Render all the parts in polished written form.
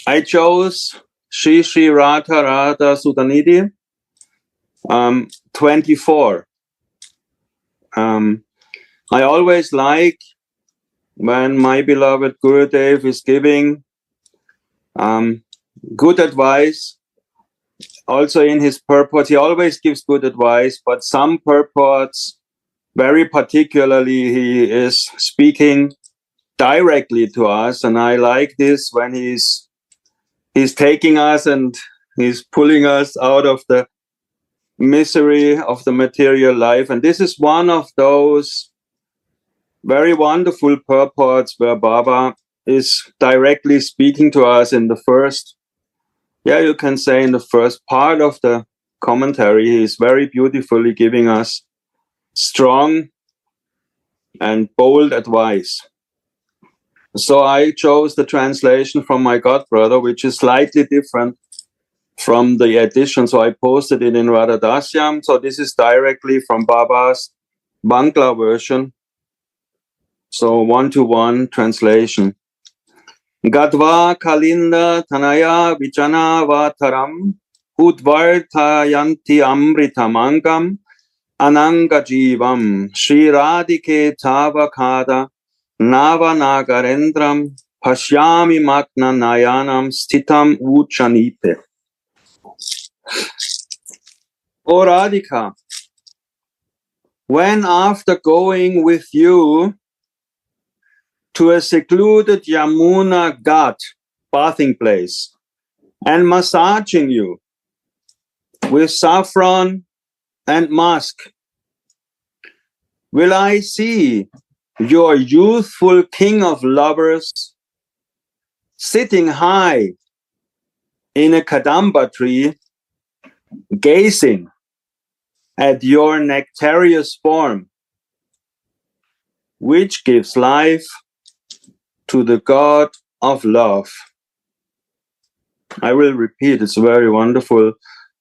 I chose Shri Radha Sudhanidhi 24. I always like when my beloved Gurudev is giving good advice. Also in his purports, he always gives good advice, but some purports, very particularly, he is speaking directly to us. And I like this when he's taking us and he's pulling us out of the misery of the material life. And this is one of those very wonderful purports where Baba is directly speaking to us in the first, you can say in the first part of the commentary. He is very beautifully giving us strong and bold advice. So I chose the translation from my godbrother, which is slightly different from the edition. So I posted it in Radha Dasyam. So this is directly from Baba's Bangla version. So 1-to-1 translation. Gadva Kalinda Tanaya Vichana Vataram Udvartayanti Amritamangam Ananga Jivam Sri Radhike Tavakada Nava Nagarendram Pashyami Magna Nayanam Stitam Uchanipe. O Radhika, when after going with you to a secluded Yamuna Ghat bathing place and massaging you with saffron and musk, will I see your youthful king of lovers sitting high in a kadamba tree, gazing at your nectareous form, which gives life to the God of love. I will repeat, it's a very wonderful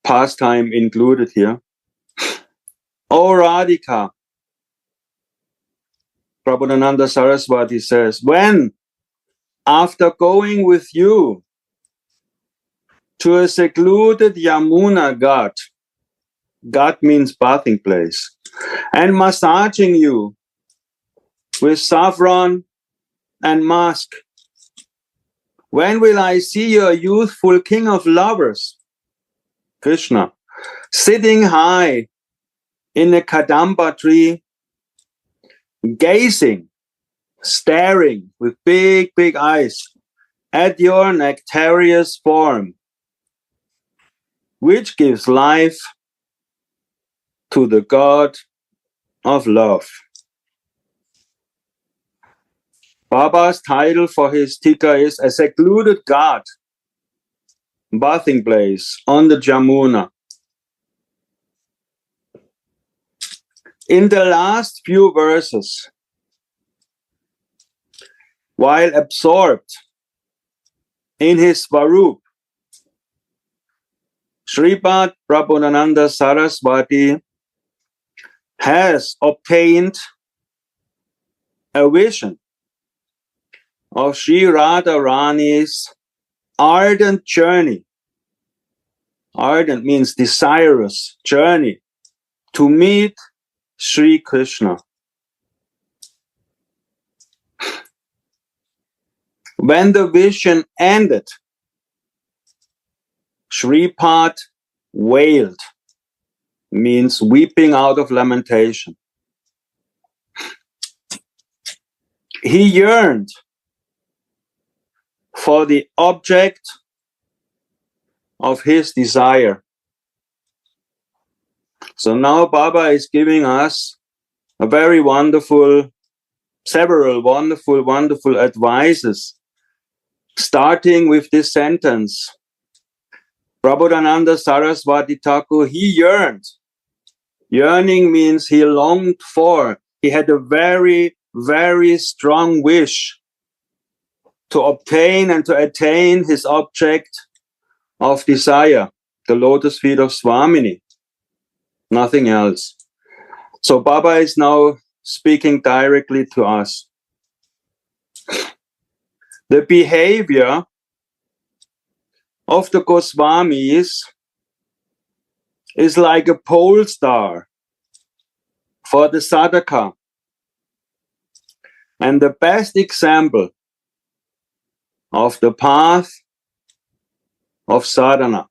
pastime included here. O Radhika, Prabhupada Saraswati says, when, after going with you to a secluded Yamuna Ghat, Ghat means bathing place, and massaging you with saffron and musk, when will I see your youthful king of lovers, Krishna, sitting high in a kadamba tree, gazing, staring with big, big eyes at your nectareous form, which gives life to the God of love. Baba's title for his tika is A Secluded Ghat Bathing Place on the Yamuna. In the last few verses, while absorbed in his Svarup, Sripad Prabhupada Saraswati has obtained a vision of Sri Radha Rani's ardent journey. Ardent means desirous journey to meet Sri Krishna. When the vision ended, Sripad wailed, means weeping out of lamentation. He yearned for the object of his desire. So now Baba is giving us a very wonderful, several wonderful advices, starting with this sentence. Prabhupada Saraswati Thakur, he yearned. Yearning means he longed for. He had a very, very strong wish to obtain and to attain his object of desire, the lotus feet of Swamini, nothing else. So Baba is now speaking directly to us. The behavior of the Goswamis is like a pole star for the sadhaka. And the best example of the path of sadhana.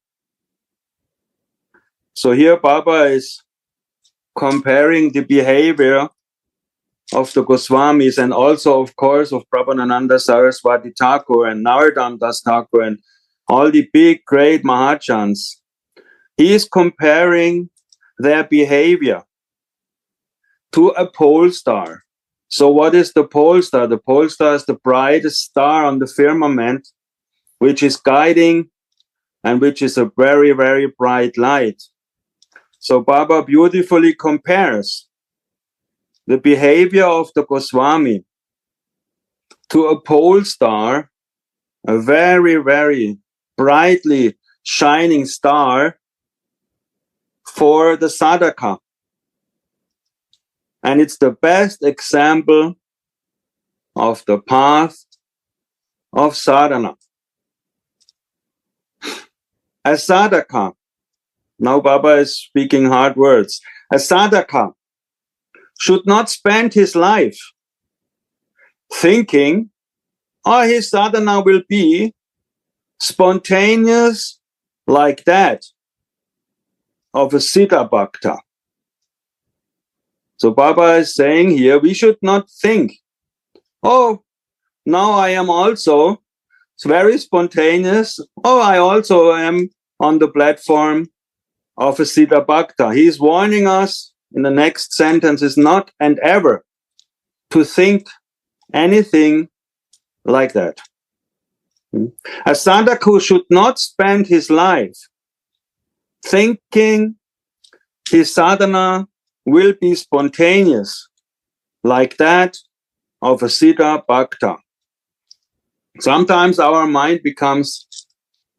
So here Baba is comparing the behavior of the Goswamis and also, of course, of Prabhupada Saraswati Thakur and Narottam Das Thakur and all the big, great Mahajans. He is comparing their behavior to a pole star. So what is the pole star? The pole star is the brightest star on the firmament, which is guiding and which is a very, very bright light. So Baba beautifully compares the behavior of the Goswami to a pole star, a very, very brightly shining star for the sadhaka. And it's the best example of the path of sadhana. A sadhaka, now Baba is speaking hard words, a sadhaka should not spend his life thinking, oh, his sadhana will be spontaneous like that of a Siddha Bhakta. So Baba is saying here, we should not think, oh, now I am also very spontaneous. Oh, I also am on the platform of a Siddha Bhakta. He is warning us in the next sentence is not and ever to think anything like that. A sadhaka should not spend his life thinking his sadhana will be spontaneous like that of a Siddha Bhakta. Sometimes our mind becomes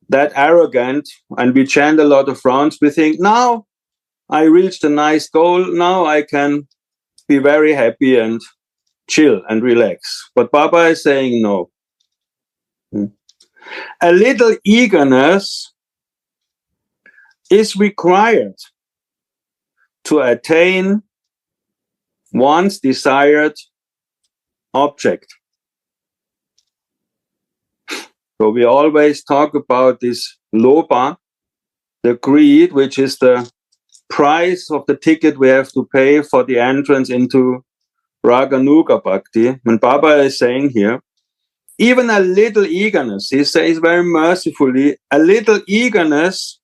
that arrogant and we chant a lot of rounds. We think, now I reached a nice goal. Now I can be very happy and chill and relax. But Baba is saying no. A little eagerness is required to attain one's desired object. So we always talk about this lobha, the greed, which is the price of the ticket we have to pay for the entrance into Raganuga Bhakti. And Baba is saying here, even a little eagerness, he says very mercifully, a little eagerness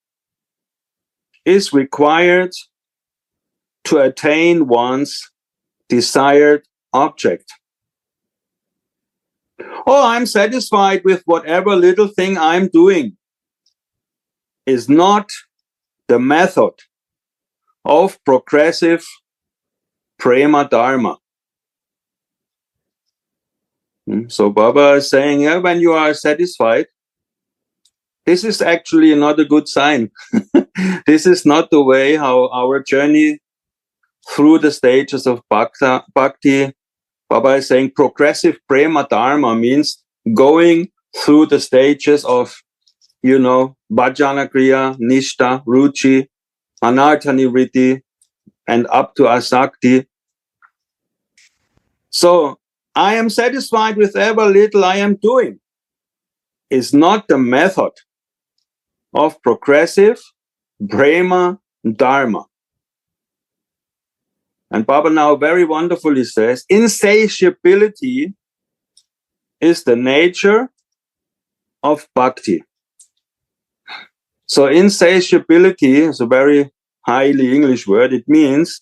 is required to attain one's desired object. Oh, I'm satisfied with whatever little thing I'm doing is not the method of progressive prema dharma. So Baba is saying, yeah, when you are satisfied, this is actually not a good sign. This is not the way how our journey through the stages of bhakti. Baba is saying progressive prema dharma means going through the stages of, bhajana kriya, nishta, ruchi, anartha nivritti, and up to asakti. So I am satisfied with every little I am doing is not the method of progressive prema dharma. And Baba now very wonderfully says, insatiability is the nature of bhakti. So insatiability is a very highly English word. It means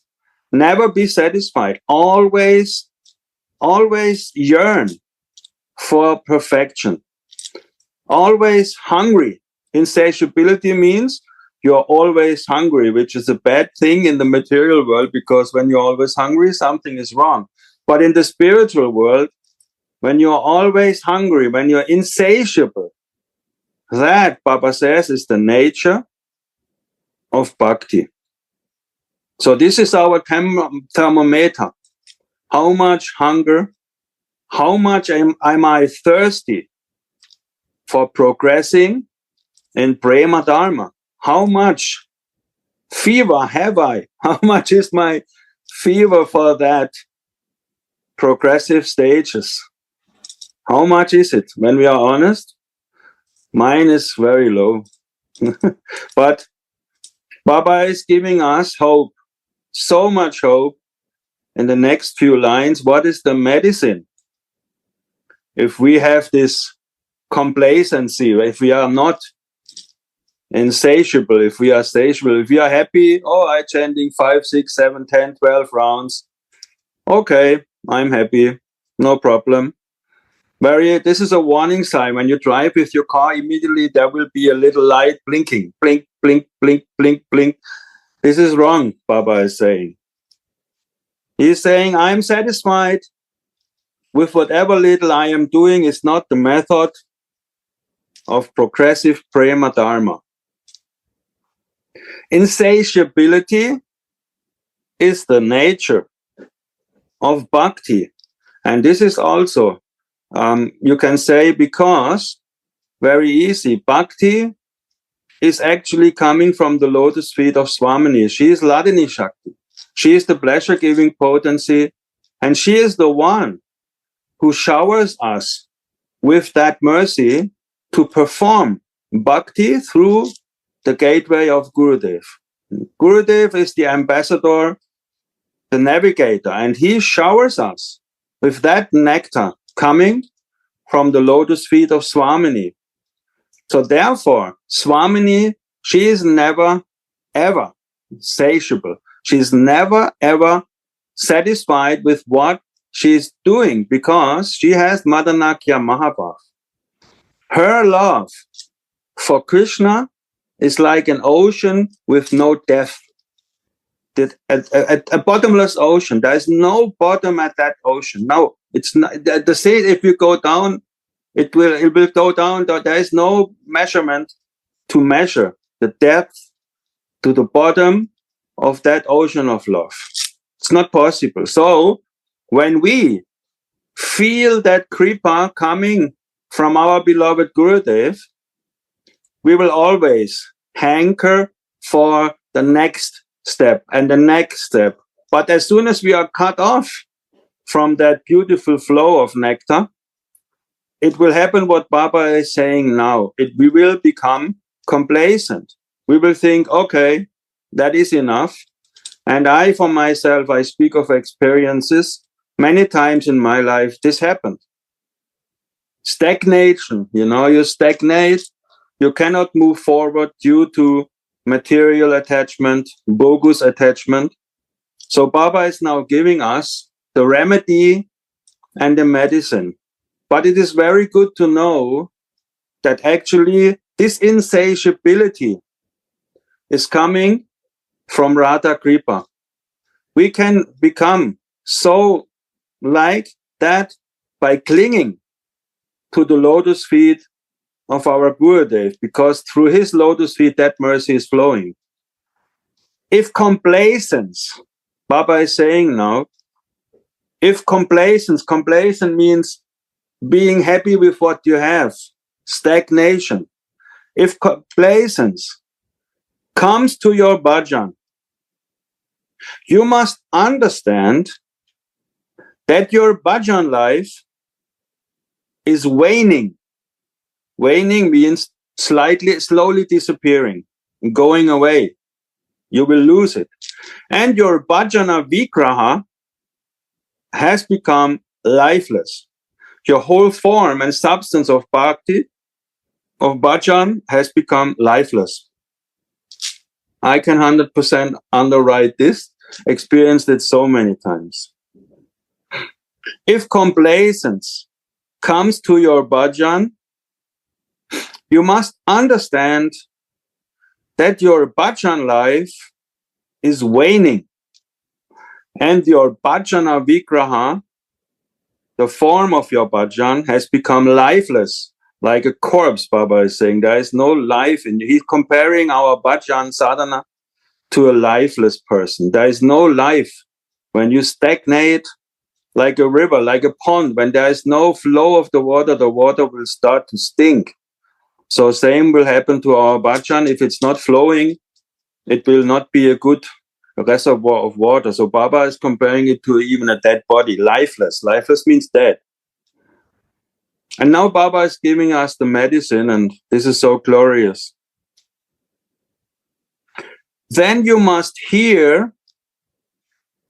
never be satisfied. Always yearn for perfection. Always hungry. Insatiability means you're always hungry, which is a bad thing in the material world, because when you're always hungry, something is wrong. But in the spiritual world, when you're always hungry, when you're insatiable, that, Baba says, is the nature of bhakti. So this is our thermometer. How much hunger, how much am I thirsty for progressing in Prema Dharma. How much fever have I? How much is my fever for that progressive stages? How much is it? When we are honest, mine is very low. But Baba is giving us hope, so much hope. In the next few lines, what is the medicine? If we have this complacency, if we are not insatiable, if we are satiable, if we are happy, oh, I'm chanting 5, 6, 7, 10, 12 rounds. Okay, I'm happy, no problem. This is a warning sign. When you drive with your car, immediately there will be a little light blinking. Blink, blink, blink, blink, blink. This is wrong, Baba is saying. He's saying, I'm satisfied with whatever little I am doing is not the method of progressive Prema Dharma. Insatiability is the nature of bhakti. And this is also, you can say, because very easy, bhakti is actually coming from the lotus feet of Swamini. She is Ladini Shakti. She is the pleasure-giving potency, and she is the one who showers us with that mercy to perform bhakti through the gateway of Gurudev. Gurudev is the ambassador, the navigator, and he showers us with that nectar coming from the lotus feet of Swamini. So therefore, Swamini, she is never, ever satiable. She is never, ever satisfied with what she is doing because she has Madanakya Mahabhav. Her love for Krishna is like an ocean with no depth. A bottomless ocean. There is no bottom at that ocean. No, it's not. The sea, if you go down, it will go down. There is no measurement to measure the depth to the bottom of that ocean of love. It's not possible. So when we feel that kripa coming from our beloved Gurudev, we will always hanker for the next step and the next step. But as soon as we are cut off from that beautiful flow of nectar, it will happen what Baba is saying now. We will become complacent. We will think, okay, that is enough. And I, for myself, I speak of experiences. Many times in my life, this happened. Stagnation, you stagnate. You cannot move forward due to material attachment, bogus attachment. So Baba is now giving us the remedy and the medicine. But it is very good to know that actually this insatiability is coming from Radha Kripa. We can become so like that by clinging to the lotus feet of our Gurudev, because through his lotus feet that mercy is flowing. If complacence, Baba is saying now, if complacent means being happy with what you have, stagnation. If complacence comes to your bhajan, you must understand that your bhajan life is waning. Waning means slowly disappearing, going away. You will lose it. And your bhajana vigraha has become lifeless. Your whole form and substance of bhakti, of bhajan, has become lifeless. I can 100% underwrite this, experienced it so many times. If complacence comes to your bhajan, you must understand that your bhajan life is waning. And your bhajana vigraha, the form of your bhajan, has become lifeless, like a corpse, Baba is saying. There is no life in you. He's comparing our bhajan sadhana to a lifeless person. There is no life. When you stagnate like a river, like a pond, when there is no flow of the water will start to stink. So same will happen to our bhajan. If it's not flowing, it will not be a good reservoir of water. So Baba is comparing it to even a dead body, lifeless. Lifeless means dead. And now Baba is giving us the medicine, and this is so glorious. Then you must hear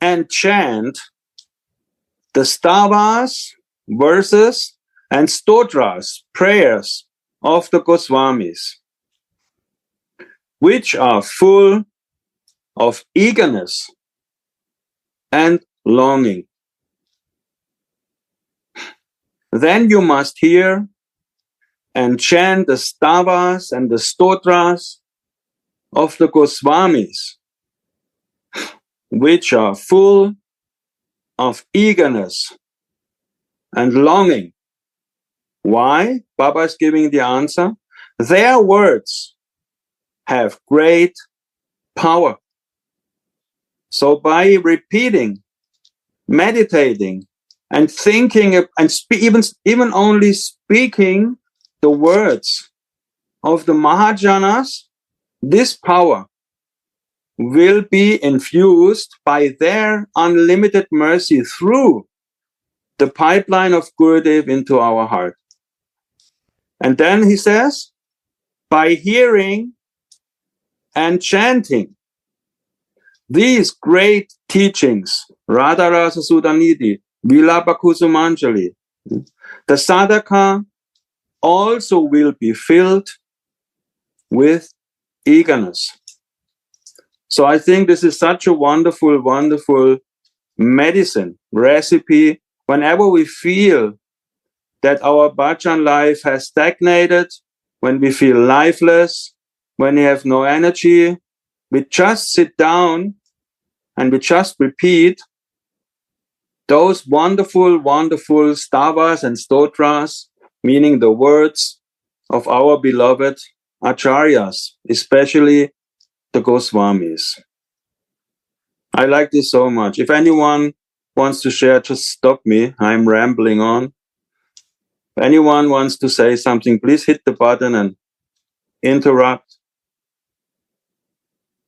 and chant the stavas, verses, and stotras, prayers of the Goswamis, which are full of eagerness and longing. Then you must hear and chant the stavas and the stotras of the Goswamis, which are full of eagerness and longing. Why? Baba is giving the answer. Their words have great power. So by repeating, meditating, and thinking, and even only speaking the words of the Mahajanas, this power will be infused by their unlimited mercy through the pipeline of Gurudev into our heart. And then he says, by hearing and chanting these great teachings, Radha, Rasa, Sudhanidhi, Vilapa Kusumanjali, the sadhaka also will be filled with eagerness. So I think this is such a wonderful, wonderful medicine, recipe. Whenever we feel that our bhajan life has stagnated, when we feel lifeless, when we have no energy, we just sit down and we just repeat those wonderful, wonderful stavas and stotras, meaning the words of our beloved acharyas, especially the Goswamis. I like this so much. If anyone wants to share, just stop me. I'm rambling on. If anyone wants to say something, please hit the button and interrupt.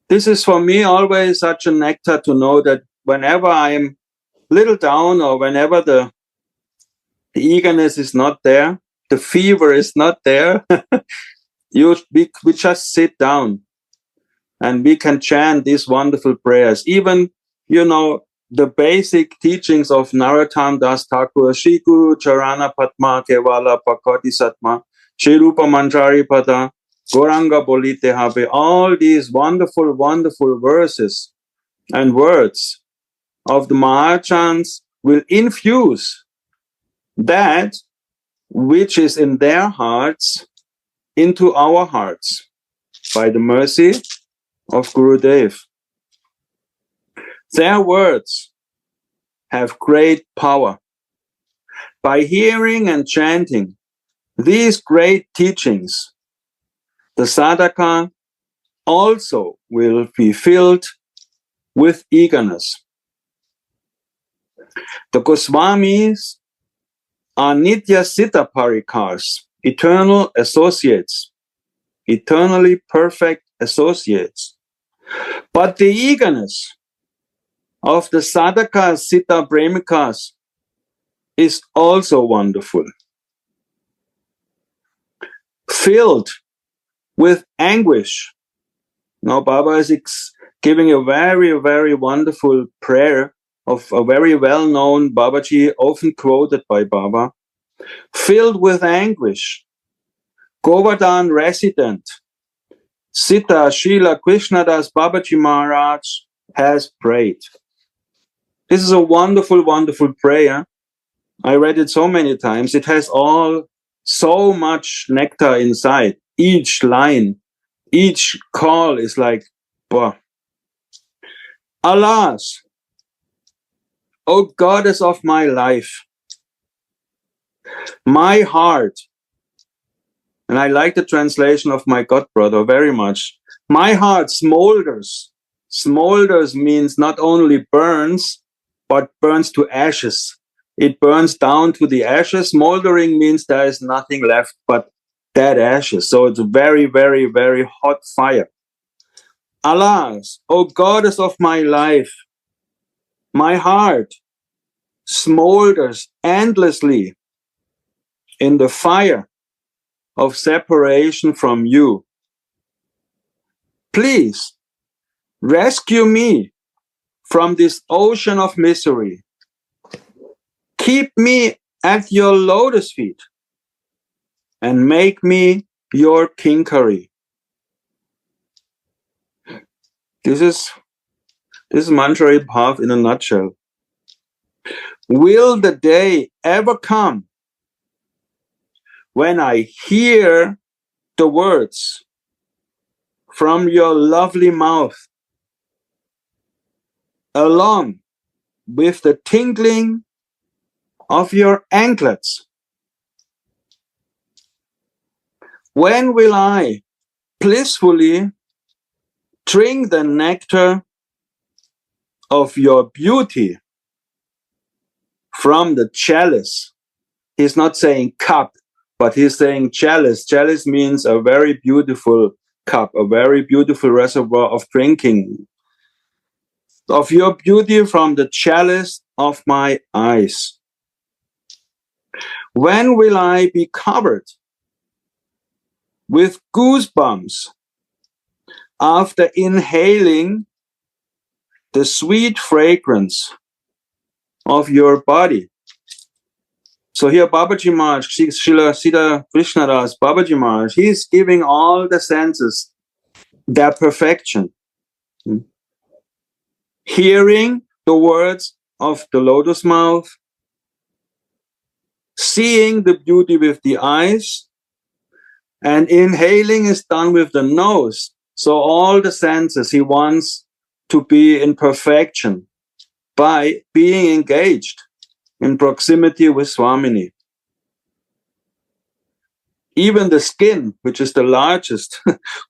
This is for me always such a nectar to know that whenever I'm little down or whenever the eagerness is not there, the fever is not there, we just sit down and we can chant these wonderful prayers. Even, the basic teachings of Narottam Das Thakur, Shri Guru Charana Padma Kevala Pakoti Satma, Shri Rupa Manjari Pada, Goranga Bolite Habe, all these wonderful, wonderful verses and words of the Mahachans will infuse that which is in their hearts into our hearts by the mercy of Gurudev. Their words have great power. By hearing and chanting these great teachings, the sadhaka also will be filled with eagerness. The Goswamis are Nitya Siddha Parikars, eternal associates, eternally perfect associates. But the eagerness of the sadhakas, Siddha Premikas is also wonderful. Filled with anguish. Now Baba is giving a very, very wonderful prayer of a very well-known Babaji, often quoted by Baba. Filled with anguish, Govardhan resident, Sita Srila Krishnadas Babaji Maharaj has prayed. This is a wonderful, wonderful prayer. I read it so many times. It has so much nectar inside. Each line, each call is like, bah. Alas, O goddess of my life, my heart, and I like the translation of my godbrother very much. My heart smolders. Smolders means not only burns, but burns to ashes. It burns down to the ashes. Smoldering means there is nothing left but dead ashes. So it's a very, very, very hot fire. Alas, O goddess of my life, my heart smolders endlessly in the fire of separation from you. Please rescue me from this ocean of misery. Keep me at your lotus feet and make me your kinkari. This is Manjari Bhav in a nutshell. Will the day ever come when I hear the words from your lovely mouth, along with the tinkling of your anklets? When will I blissfully drink the nectar of your beauty from the chalice? He's not saying cup, but he's saying chalice. Chalice means a very beautiful cup, a very beautiful reservoir of drinking. Of your beauty from the chalice of my eyes. When will I be covered with goosebumps after inhaling the sweet fragrance of your body? So here Babaji Maharaj, Srila Siddha Krishnadas, Babaji Maharaj, he is giving all the senses their perfection. Hearing the words of the lotus mouth, seeing the beauty with the eyes, and inhaling is done with the nose. So all the senses he wants to be in perfection by being engaged in proximity with Swamini. Even the skin, which is the largest,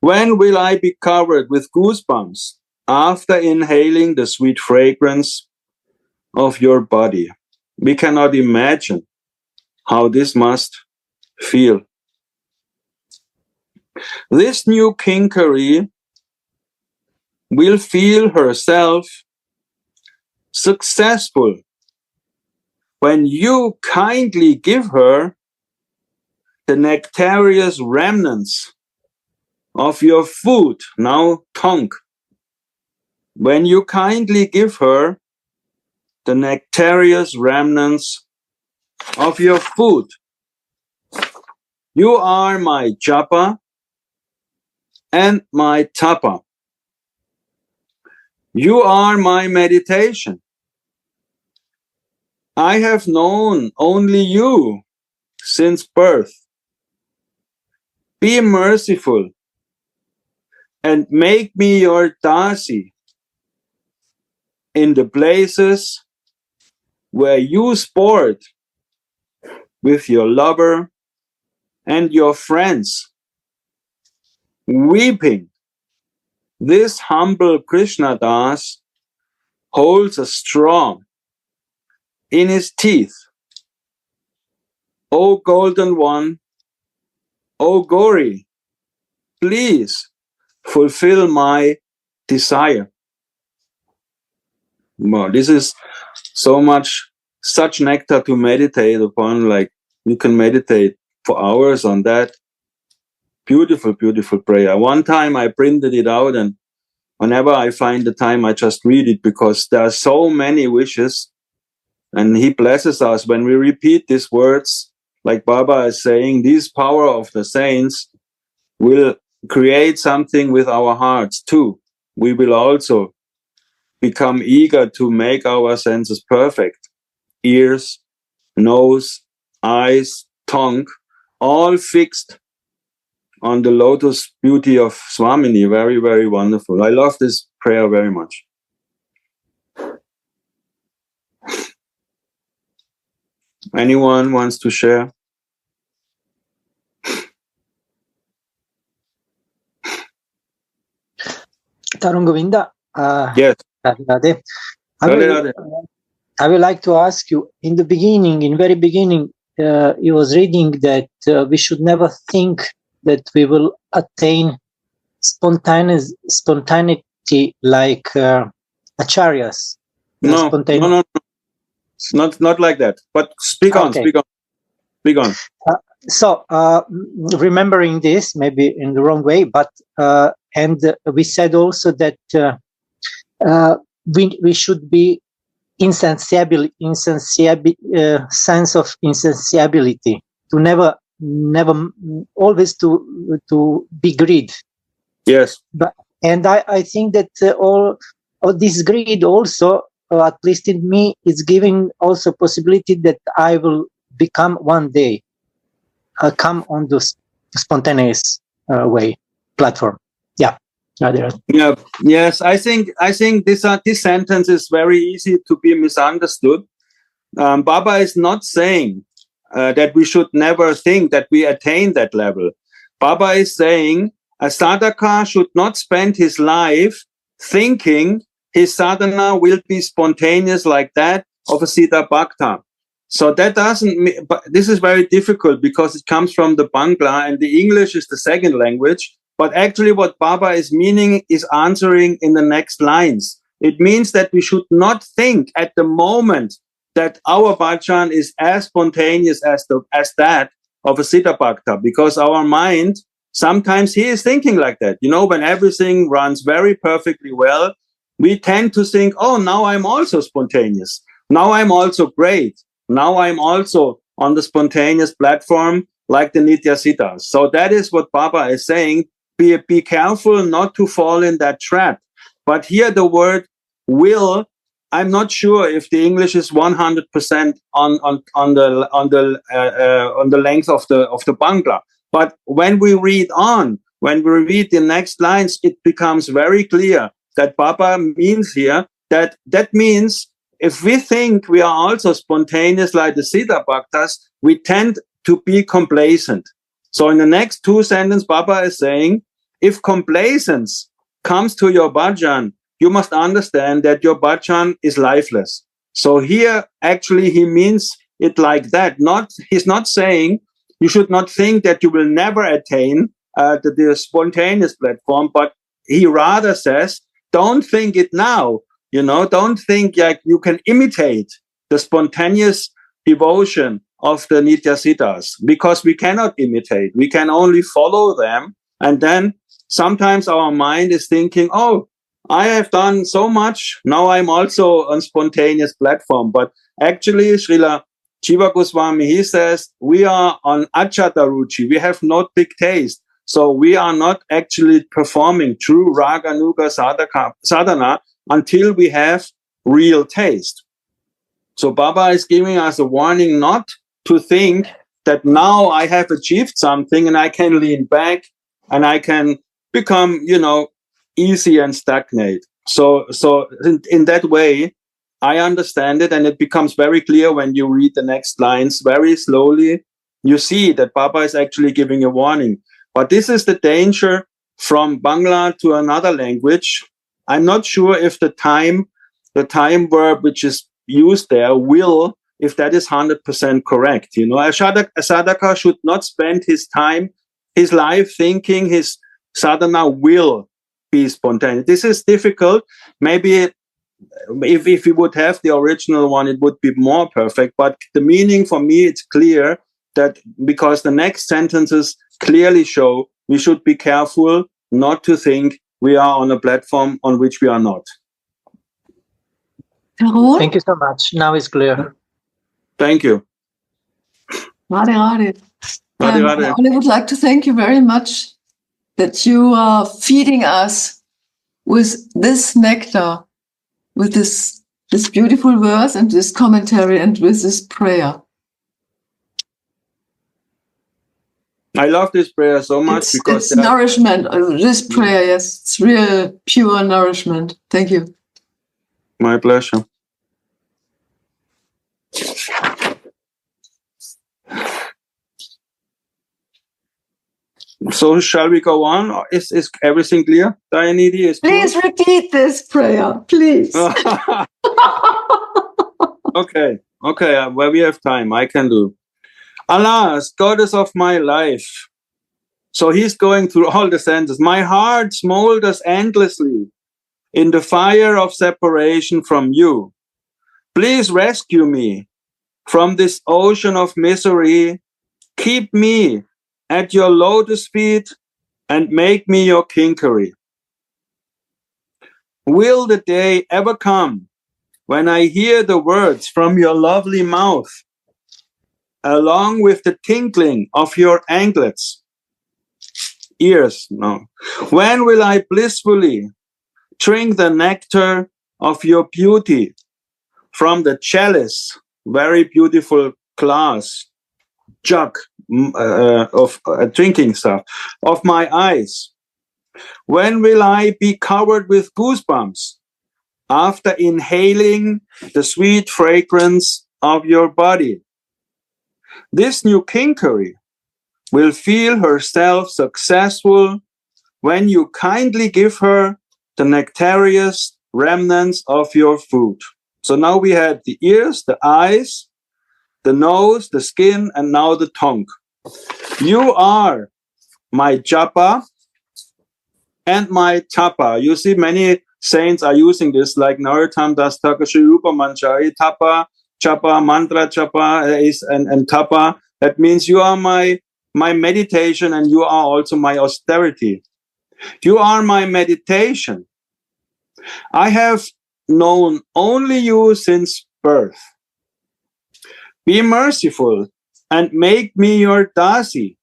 when will I be covered with goosebumps after inhaling the sweet fragrance of your body? We cannot imagine how this must feel. This new kinkari will feel herself successful when you kindly give her the nectareous remnants of your food, now tongue. When you kindly give her the nectareous remnants of your food. You are my japa and my tapa. You are my meditation. I have known only you since birth. Be merciful and make me your dasi in the places where you sport with your lover and your friends. Weeping, this humble Krishna Das holds a straw in his teeth. O golden one, O Gauri, please fulfill my desire. Wow, this is so much, such nectar to meditate upon. Like you can meditate for hours on that. Beautiful, beautiful prayer. One time I printed it out, and whenever I find the time, I just read it because there are so many wishes. And he blesses us when we repeat these words, like Baba is saying, this power of the saints will create something with our hearts too. We will also become eager to make our senses perfect. Ears, nose, eyes, tongue, all fixed on the lotus beauty of Swamini. Very, very wonderful. I love this prayer very much. Anyone wants to share? Tarun Govinda. Yes. I would like to ask you, in the beginning, in very beginning, he was reading that we should never think that we will attain spontaneity like acharyas. No, not like that. But speak on. So, remembering this, maybe in the wrong way, but and we said also that we should be sense of insensibility, to never always to be greed. Yes. And I think that all this greed also, at least in me, is giving also possibility that I will become one day come on the spontaneous way platform. Yeah. Yeah. Yes. I think this sentence is very easy to be misunderstood. Baba is not saying that we should never think that we attain that level. Baba is saying a sadhaka should not spend his life thinking his sadhana will be spontaneous like that of a Siddha Bhakta. So that doesn't, but this is very difficult because it comes from the Bangla and the English is the second language. But actually what Baba is meaning is answering in the next lines. It means that we should not think at the moment that our bhajan is as spontaneous as that of a Siddha Bhakta, because our mind, sometimes he is thinking like that. You know, when everything runs very perfectly well, we tend to think, oh, now I'm also spontaneous. Now I'm also great. Now I'm also on the spontaneous platform like the Nitya Siddhas. So that is what Baba is saying. Be careful not to fall in that trap. But here the word will, I'm not sure if the English is 100% on the length of the Bangla. But when we read the next lines, it becomes very clear that Baba means here that means if we think we are also spontaneous like the Siddha Bhaktas, we tend to be complacent. So in the next two sentences, Baba is saying, if complacence comes to your bhajan, you must understand that your bhajan is lifeless. So here, actually, he means it like that. He's not saying you should not think that you will never attain the spontaneous platform, but he rather says, don't think it now. You know, don't think like you can imitate the spontaneous devotion of the Nitya Siddhas, because we cannot imitate. We can only follow them. And then sometimes our mind is thinking, oh, I have done so much. Now I'm also on spontaneous platform. But actually, Srila Jiva Goswami, he says, we are on Achata Ruchi. We have not big taste. So we are not actually performing true Raga Nuga sadhana until we have real taste. So Baba is giving us a warning not to think that now I have achieved something and I can lean back and I can become, easy and stagnate. So in that way, I understand it, and it becomes very clear when you read the next lines very slowly. You see that Baba is actually giving a warning. But this is the danger from Bangla to another language. I'm not sure if the time verb which is used there, will, if that is 100% correct. You know, a sadhaka should not spend his life thinking his sadhana will be spontaneous. This is difficult. Maybe if we would have the original one, it would be more perfect. But the meaning for me, it's clear that because the next sentences clearly show we should be careful not to think we are on a platform on which we are not. Tarun? Thank you so much. Now it's clear. Thank you. Radha. Radha. I only would like to thank you very much that you are feeding us with this nectar, with this beautiful verse and this commentary and with this prayer. I love this prayer so much because it's nourishment. This prayer, yes, it's real pure nourishment. Thank you. My pleasure. So shall we go on? Is everything clear? Dayanidhi is please cool? Repeat this prayer, please. Okay. Well, we have time. I can do. Alas, goddess of my life. So he's going through all the senses. My heart smolders endlessly in the fire of separation from you. Please rescue me from this ocean of misery. Keep me at your lotus feet and make me your kinkery. Will the day ever come when I hear the words from your lovely mouth, along with the tinkling of your anklets? Ears, no. When will I blissfully drink the nectar of your beauty from the chalice, very beautiful glass, jug of drinking stuff, of my eyes? When will I be covered with goosebumps after inhaling the sweet fragrance of your body? This new kinkery will feel herself successful when you kindly give her the nectareous remnants of your food. So now we have the ears, the eyes, the nose, the skin, and now the tongue. You are my japa and my tapa. You see, many saints are using this, like Narottam Das Takashayupa Manjari, tapa, japa, mantra japa is and tapa. That means you are my meditation and you are also my austerity. You are my meditation. I have known only you since birth. Be merciful and make me your dasi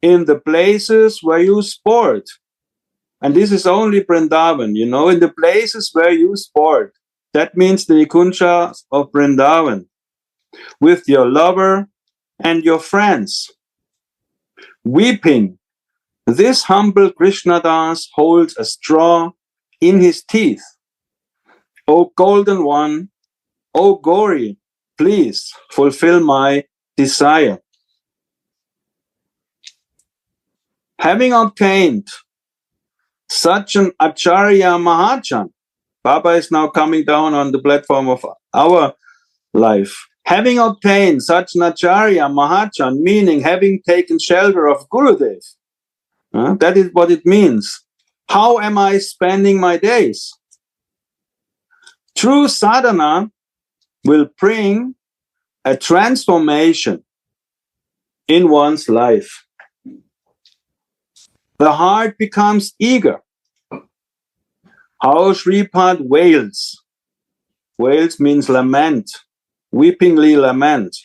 in the places where you sport. And this is only Vrindavan, you know, in the places where you sport. That means the Nikunjas of Vrindavan, with your lover and your friends. Weeping, this humble Krishnadas holds a straw in his teeth. O golden one, O Gauri, please fulfill my desire. Having obtained such an Acharya Mahachan, Baba is now coming down on the platform of our life. Having obtained such an Acharya Mahachan, meaning having taken shelter of Gurudev, that is what it means. How am I spending my days? True sadhana will bring a transformation in one's life. The heart becomes eager. How Shripad wails. Wails means lament, weepingly lament.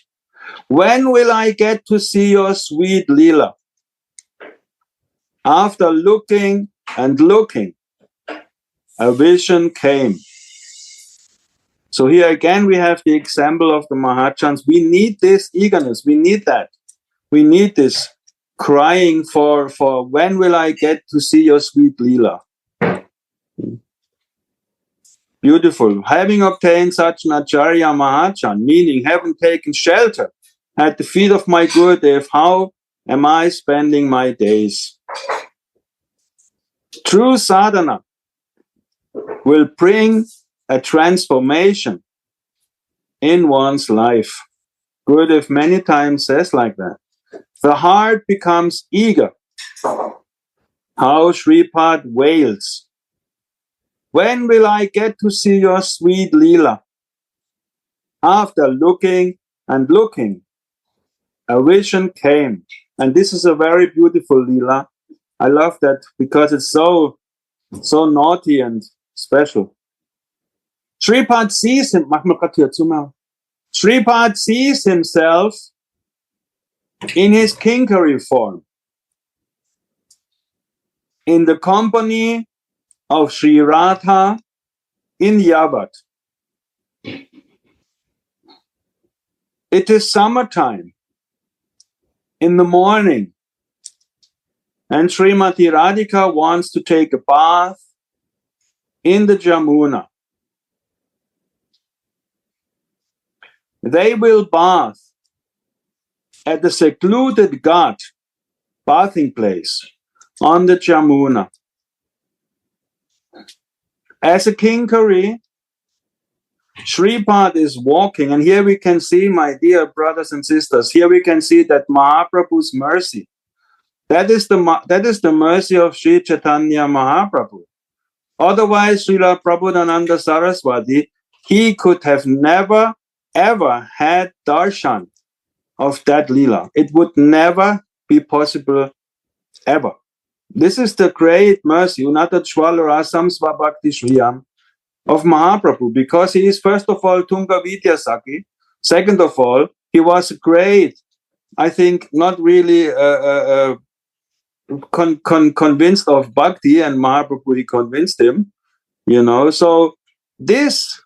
When will I get to see your sweet Leela? After looking and looking, a vision came. So here again we have the example of the Mahachans. We need this eagerness. We need that. We need this crying for when will I get to see your sweet Leela? Beautiful. Having obtained such an Acharya Mahachan, meaning having taken shelter at the feet of my Gurudev, how am I spending my days? True sadhana will bring a transformation in one's life. Gurudev many times says like that. The heart becomes eager. How Shripad wails. When will I get to see your sweet Leela? After looking and looking, a vision came. And this is a very beautiful Leela. I love that because it's so naughty and special. Shripad sees him. Shripad sees himself in his kinkari form, in the company of Sri Radha in Yavat. It is summertime in the morning, and Srimati Radhika wants to take a bath in the Yamuna. They will bath at the secluded ghat, bathing place, on the Yamuna. As a kinkari, Shripad is walking, and here we can see, my dear brothers and sisters, here we can see that Mahaprabhu's mercy. That is the mercy of Sri Chaitanya Mahaprabhu. Otherwise, Srila Prabhupada Saraswati, he could have never, ever had darshan of that lila. It would never be possible, ever. This is the great mercy, Unatachwalarasam Svabhakti Shriyam, of Mahaprabhu, because he is, first of all, Tunga Vidyasaki. Second of all, he was great, I think, not really convinced of bhakti, and Mahaprabhu, he convinced him, So this,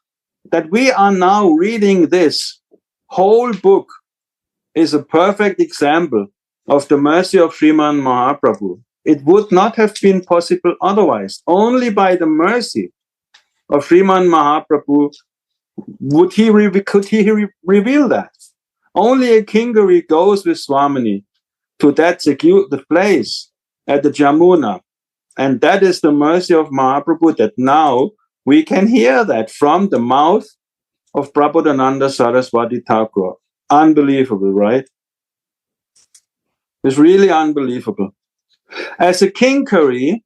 that we are now reading this whole book, is a perfect example of the mercy of Sriman Mahaprabhu. It would not have been possible otherwise. Only by the mercy of Sriman Mahaprabhu could he reveal that. Only a Kingari goes with Swamini to that secluded place at the Yamuna. And that is the mercy of Mahaprabhu, that now we can hear that from the mouth of Prabodhananda Saraswati Thakur. Unbelievable, right? It's really unbelievable. As a Kinkari,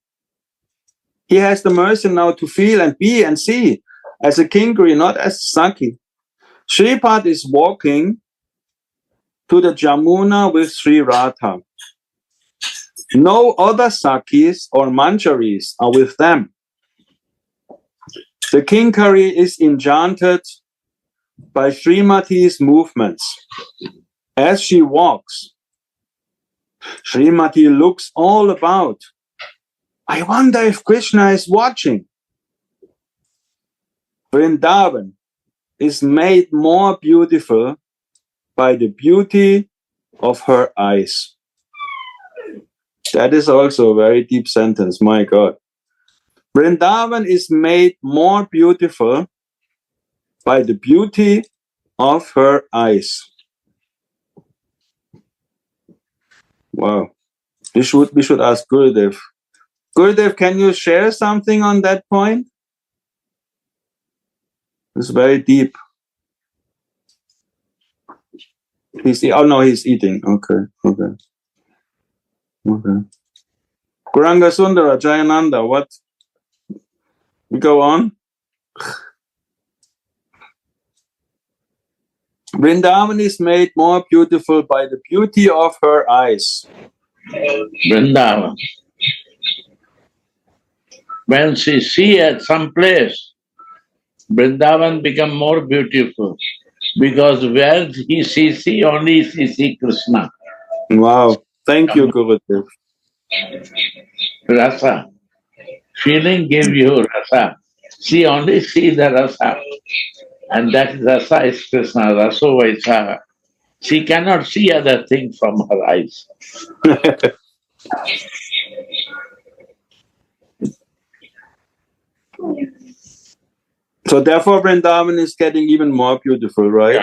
he has the mercy now to feel and be and see as a Kinkari, not as a Saki. Shripad is walking to the Yamuna with Sri Radha. No other Sakis or Manjaris are with them. The Kinkari is enchanted by Srimati's movements. As she walks, Srimati looks all about. I wonder if Krishna is watching. Vrindavan is made more beautiful by the beauty of her eyes. That is also a very deep sentence, my God. Vrindavan is made more beautiful by the beauty of her eyes. Wow. We should ask Gurudev. Gurudev, can you share something on that point? It's very deep. He's eating. Okay. Kuranga Sundara, Jayananda, what? We go on. Vrindavan is made more beautiful by the beauty of her eyes. Vrindavan. When she see at some place, Vrindavan become more beautiful, because where he sees, only she see Krishna. Wow. Thank you, Gurudev. Rasa. Feeling give you rasa. She only see the rasa. And that rasa is Krishna, raso vaisa. She cannot see other things from her eyes. So therefore Vrindavan is getting even more beautiful, right?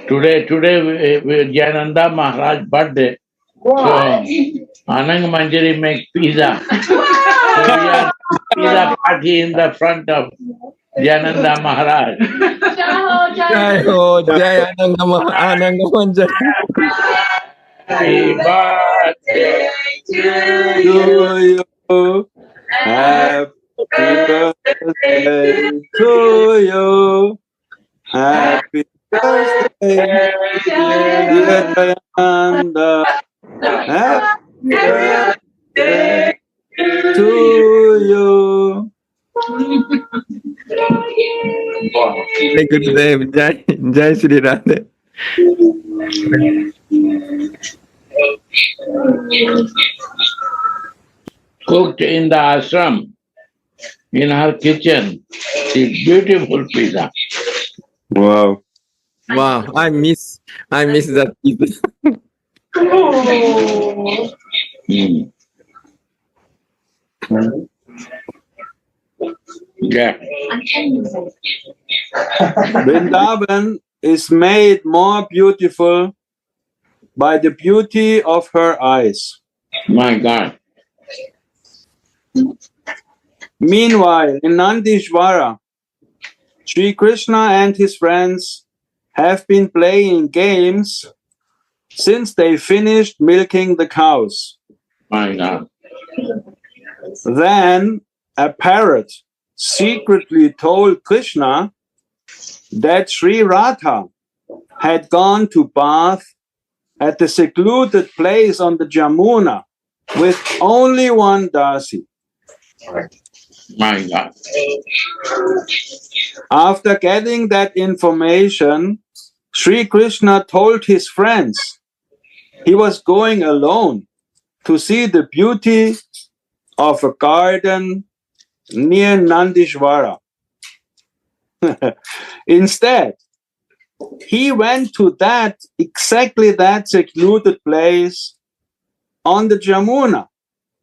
Today Jayananda Maharaj birthday. So Anang Manjari make pizza. So we are pizza party in the front of Jayananda Maharaj. Jai Ho, Jai Ananga Manjari. Happy birthday to To you. Happy birthday to you. Happy birthday, dear Jayananda. Happy birthday to you. Jai Gurudev, Jai Shri Radha. cooked in the ashram, in her kitchen. It's beautiful pizza. Wow. Wow, I miss that pizza. Yeah. Vrindavan is made more beautiful by the beauty of her eyes. My God. Meanwhile, in Nandishvara, Sri Krishna and his friends have been playing games since they finished milking the cows. My God. Then a parrot secretly told Krishna that Sri Radha had gone to bath at the secluded place on the Yamuna with only one dasi. My God. After getting that information, Sri Krishna told his friends he was going alone to see the beauty of a garden near Nandishvara. Instead, he went to exactly that secluded place on the Yamuna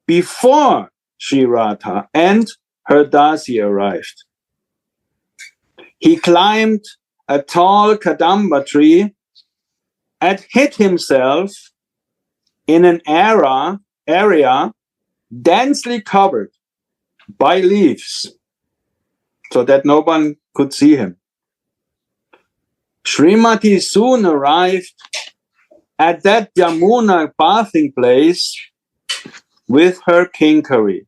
before Sri Radha and her dasi arrived. He climbed a tall kadamba tree and hid himself in an area densely covered by leaves so that no one could see him. Srimati soon arrived at that Yamuna bathing place with her kinkari.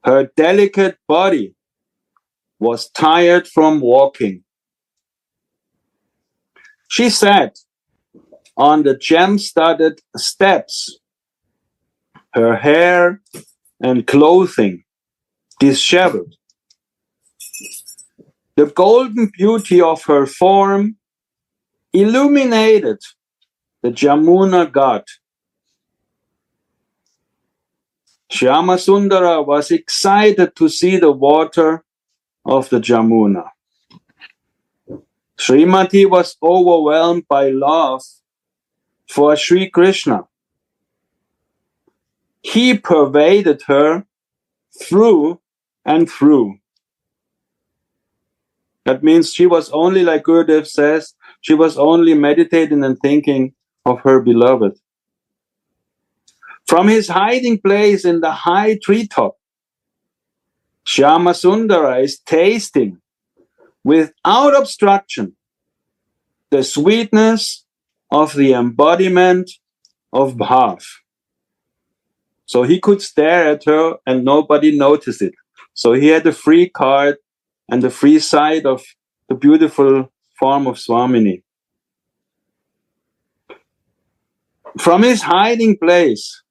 Her delicate body was tired from walking. She sat on the gem-studded steps, her hair and clothing disheveled. The golden beauty of her form illuminated the Yamuna Ghat. Shyamasundara was excited to see the water of the Yamuna. Srimati was overwhelmed by love for Sri Krishna. He pervaded her through and through. That means she was only, like Gurudev says, she was only meditating and thinking of her beloved. From his hiding place in the high treetop, Shyamasundara is tasting without obstruction the sweetness of the embodiment of bhav. So he could stare at her and nobody noticed it. So he had a free card and the free sight of the beautiful form of Swamini. From his hiding place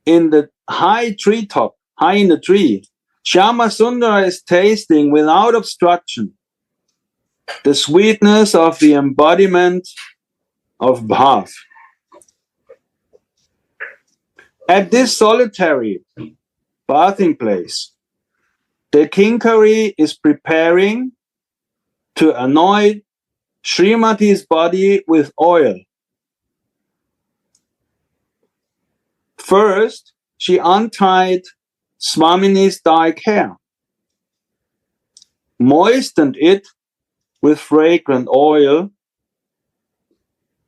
in the high treetop, high in the tree, Shyamasundara is tasting without obstruction the sweetness of the embodiment of bhav. At this solitary bathing place, the kinkari is preparing to anoint Srimati's body with oil. First, she untied Swamini's dark hair, moistened it with fragrant oil,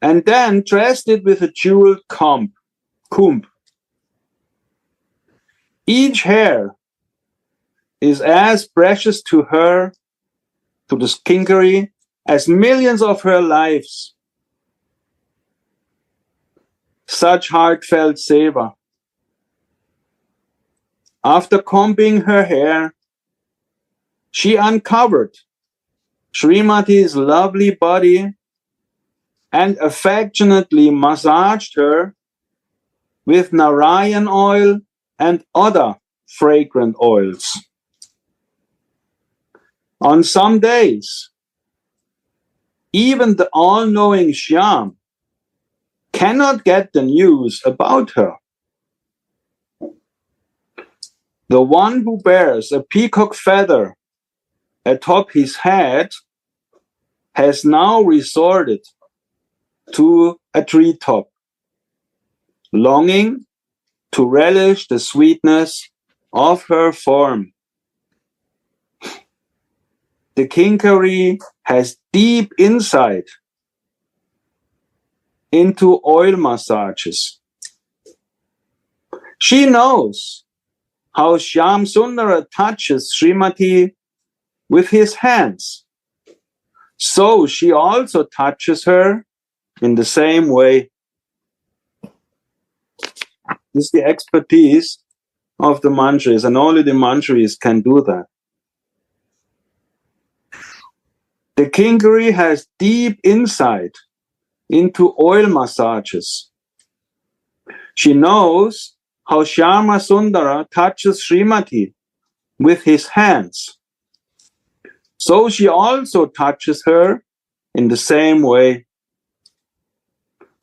and then dressed it with a jeweled kumb. Each hair is as precious to her, to the kinkari, as millions of her lives. Such heartfelt seva. After combing her hair, she uncovered Srimati's lovely body and affectionately massaged her with Narayan oil and other fragrant oils. On some days, even the all-knowing Shyam cannot get the news about her. The one who bears a peacock feather atop his head has now resorted to a treetop, longing to relish the sweetness of her form. The kinkari has deep insight into oil massages. She knows how Shyam Sundara touches Srimati with his hands, so she also touches her in the same way. This is the expertise of the Manjaris, and only the Manjaris can do that. The Kinkari has deep insight into oil massages. She knows how Shyama Sundara touches Srimati with his hands, so she also touches her in the same way.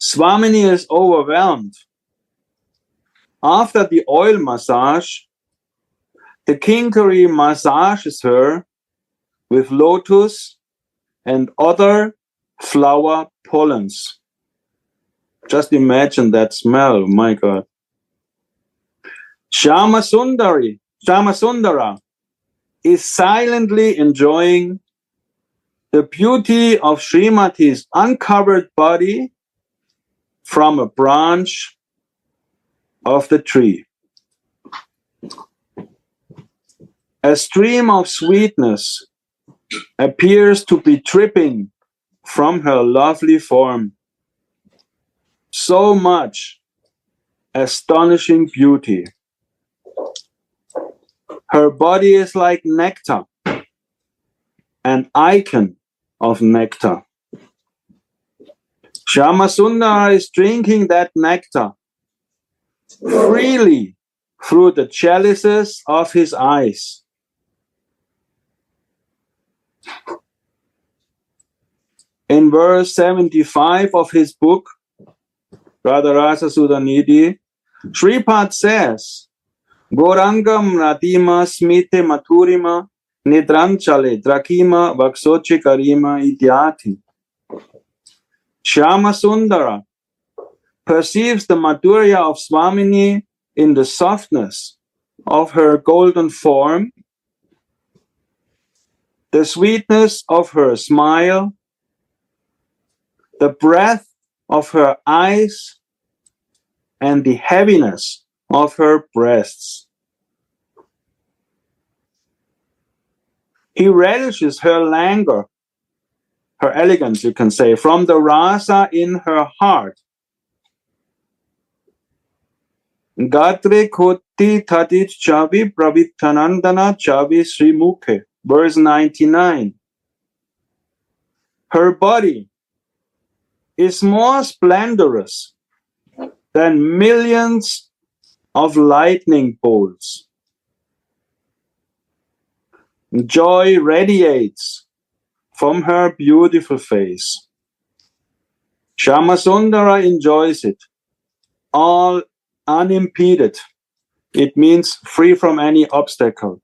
Swamini is overwhelmed. After the oil massage, the Kinkari massages her with lotus and other flower pollens. Just imagine that smell, my God. Shyama Sundara is silently enjoying the beauty of Srimati's uncovered body from a branch of the tree. A stream of sweetness appears to be dripping from her lovely form. So much astonishing beauty. Her body is like nectar, an icon of nectar. Shyama Sundara is drinking that nectar freely through the chalices of his eyes. In verse 75 of his book, Radha Rasa Sudhanidhi, Shripad says, Gorangam Radima Smite Maturima Nidranchale Drakima Vaksochi Karima Idyati. Shyama Sundara perceives the Madhurya of Swamini in the softness of her golden form, the sweetness of her smile, the breath of her eyes, and the heaviness of her breasts. He relishes her languor, her elegance, you can say, from the rasa in her heart. Gatre koti tatit chavi pravittanandana chavi sri mukhe. Verse 99. Her body is more splendorous than millions of lightning bolts. Joy radiates from her beautiful face. Shyama Sundara enjoys it, all unimpeded. It means free from any obstacle.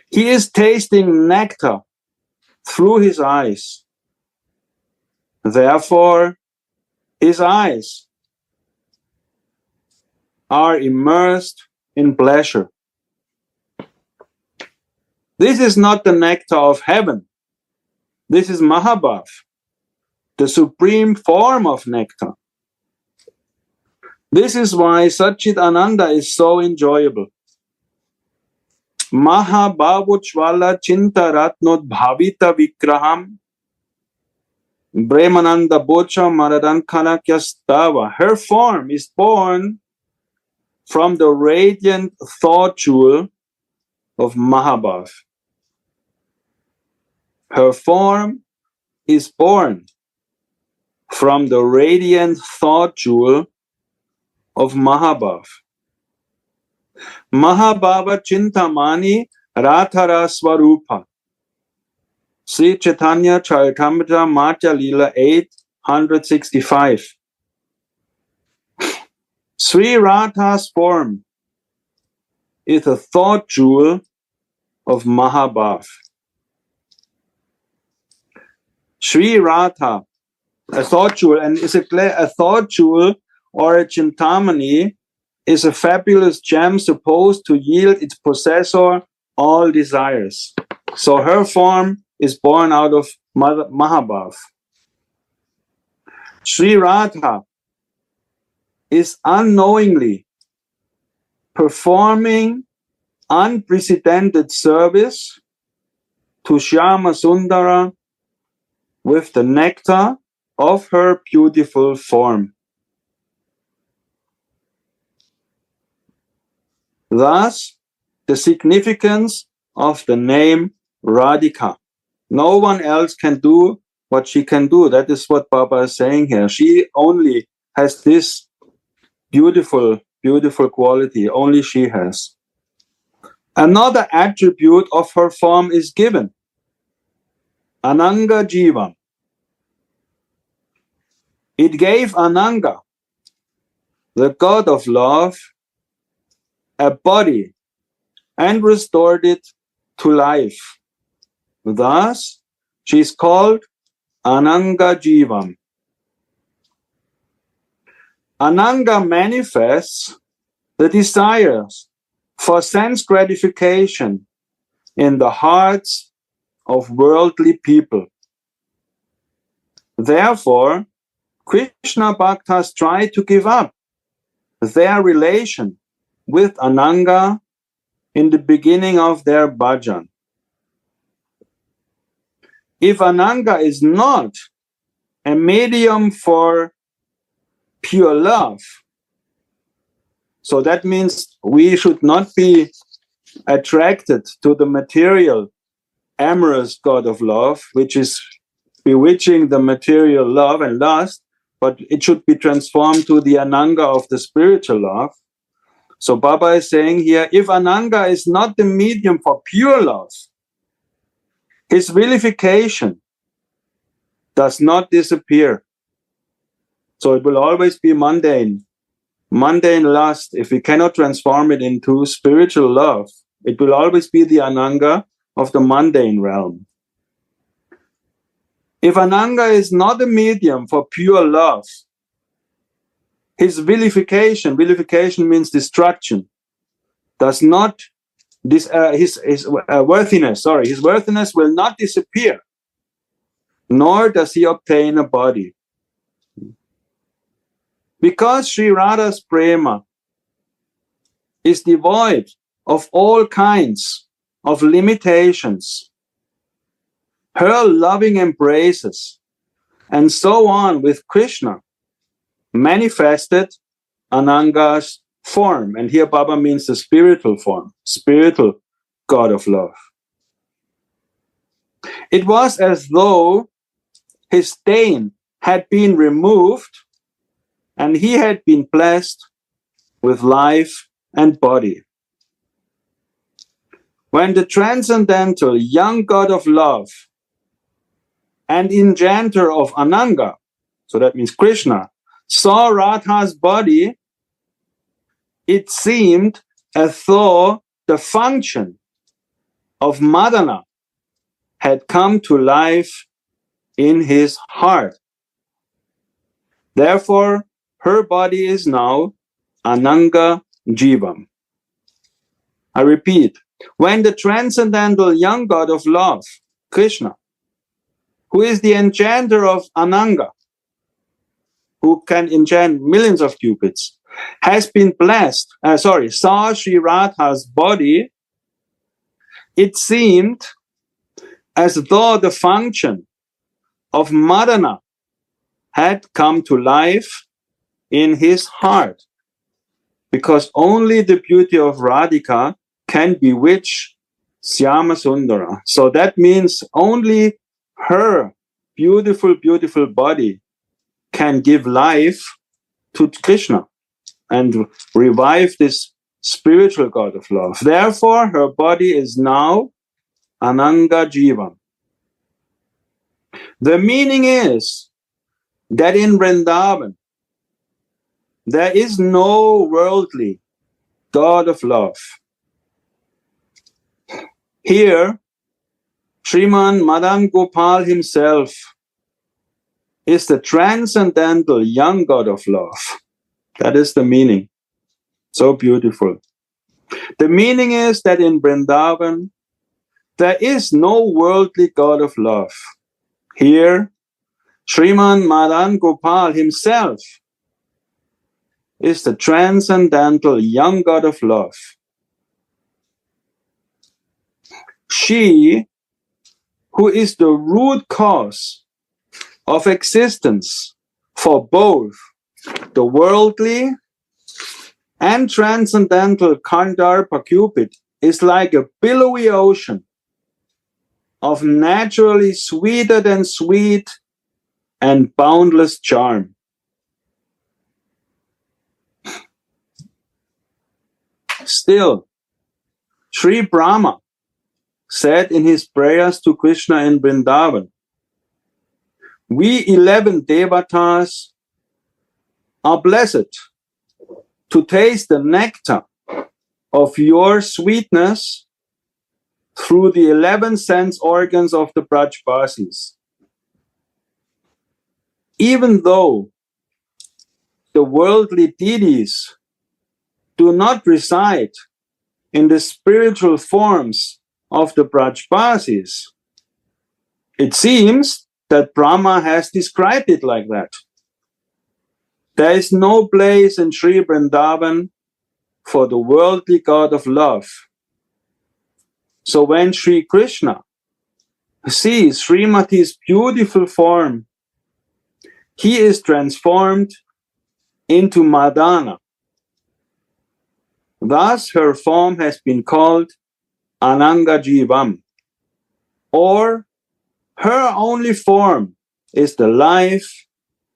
He is tasting nectar through his eyes. Therefore, his eyes are immersed in pleasure. This is not the nectar of heaven. This is Mahabhav, the supreme form of nectar. This is why Satchit Ananda is so enjoyable. Mahabhavuchvala Chinta Ratnod Bhavita Vikraham Brahmananda Bocha Maradankana Kyastava. Her form is born from the radiant thought jewel of Mahabhav. Her form is born from the radiant thought jewel of Mahabhav. Mahabhava Chintamani Rathara Swarupa. Sri Chaitanya Charitamrita Madhya Lila 865. Sri Radha's form is a thought jewel of Mahabhav. Sri Radha, a thought jewel, and is a thought jewel or a Chintamani is a fabulous gem supposed to yield its possessor all desires. So her form is born out of Mahabhav. Sri Radha is unknowingly performing unprecedented service to Shyama Sundara with the nectar of her beautiful form. Thus, the significance of the name Radhika. No one else can do what she can do. That is what Baba is saying here. She only has this beautiful, beautiful quality. Only she has. Another attribute of her form is given. Ananga Jiva. It gave Ananga, the god of love, a body and restored it to life. Thus, she is called Ananga Jivam. Ananga manifests the desires for sense gratification in the hearts of worldly people. Therefore, Krishna Bhaktas try to give up their relation with Ananga in the beginning of their bhajan. If Ananga is not a medium for pure love, so that means we should not be attracted to the material, amorous god of love, which is bewitching the material love and lust, but it should be transformed to the Ananga of the spiritual love. So Baba is saying here, if Ananga is not the medium for pure love, his vilification does not disappear. So it will always be mundane lust. If we cannot transform it into spiritual love, it will always be the Ananga of the mundane realm. If Ananga is not a medium for pure love, his vilification means destruction, does not, his worthiness will not disappear, nor does he obtain a body. Because Sri Radha's prema is devoid of all kinds of limitations, her loving embraces, and so on with Krishna, manifested Ananga's form. And here Baba means the spiritual form, spiritual god of love. It was as though his stain had been removed and he had been blessed with life and body. When the transcendental young god of love and enchanter of Ananga, so that means Krishna, saw Radha's body, it seemed as though the function of Madana had come to life in his heart. Therefore, her body is now Ananga Jivam. I repeat, when the transcendental young god of love, Krishna, who is the enchanter of Ananga, who can enchant millions of cupids, has been saw Sri Radha's body, it seemed as though the function of Madana had come to life in his heart, because only the beauty of Radhika can bewitch Syama Sundara. So that means only her beautiful, beautiful body can give life to Krishna and revive this spiritual god of love. Therefore, her body is now Ananga Jiva. The meaning is that in Vrindavan, there is no worldly god of love. Here, Sriman Madan Gopal himself is the transcendental young god of love. That is the meaning. So beautiful. The meaning is that in Vrindavan, there is no worldly god of love. Here, Sriman Madan Gopal himself is the transcendental young God of love. She, who is the root cause of existence for both the worldly and transcendental Kandharpa Cupid, is like a billowy ocean of naturally sweeter than sweet and boundless charm. Still, Sri Brahma said in his prayers to Krishna in Vrindavan, we 11 devatas are blessed to taste the nectar of your sweetness through the 11 sense organs of the Brajbasis. Even though the worldly deities do not reside in the spiritual forms of the Brajbasis, it seems that Brahma has described it like that. There is no place in Sri Vrindavan for the worldly God of love. So when Sri Krishna sees Srimati's beautiful form, he is transformed into Madana. Thus her form has been called Ananga Jivam, or her only form is the life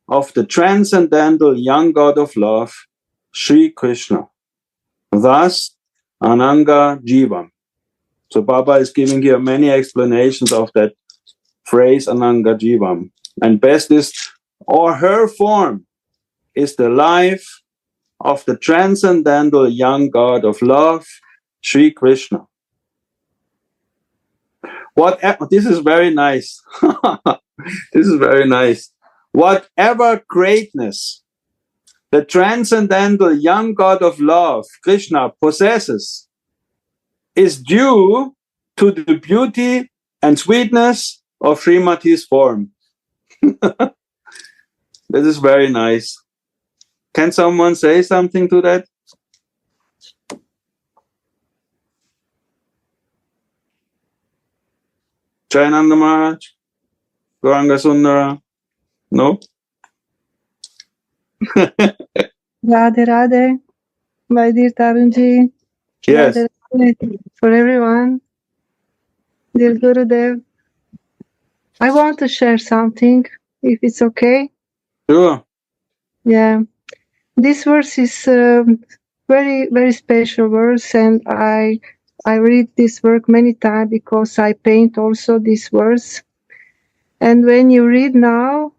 of the transcendental young God of love, Sri Krishna. Thus, Ananga Jivam. So Baba is giving here many explanations of that phrase, Ananga Jivam. And best is, or her form is the life of the transcendental young God of love, Sri Krishna. This is very nice. This is very nice. Whatever greatness the transcendental young God of love, Krishna, possesses is due to the beauty and sweetness of Srimati's form. This is very nice. Can someone say something to that? Jayananda Maharaj? Gauranga Sundara? No? Radhe Radhe, my dear Tarunji. Yes. Radhe Radhe for everyone. Dear Gurudev, I want to share something, if it's okay. Sure. Yeah, this verse is very, very special verse, and I read this work many times because I paint also this verse. And when you read now,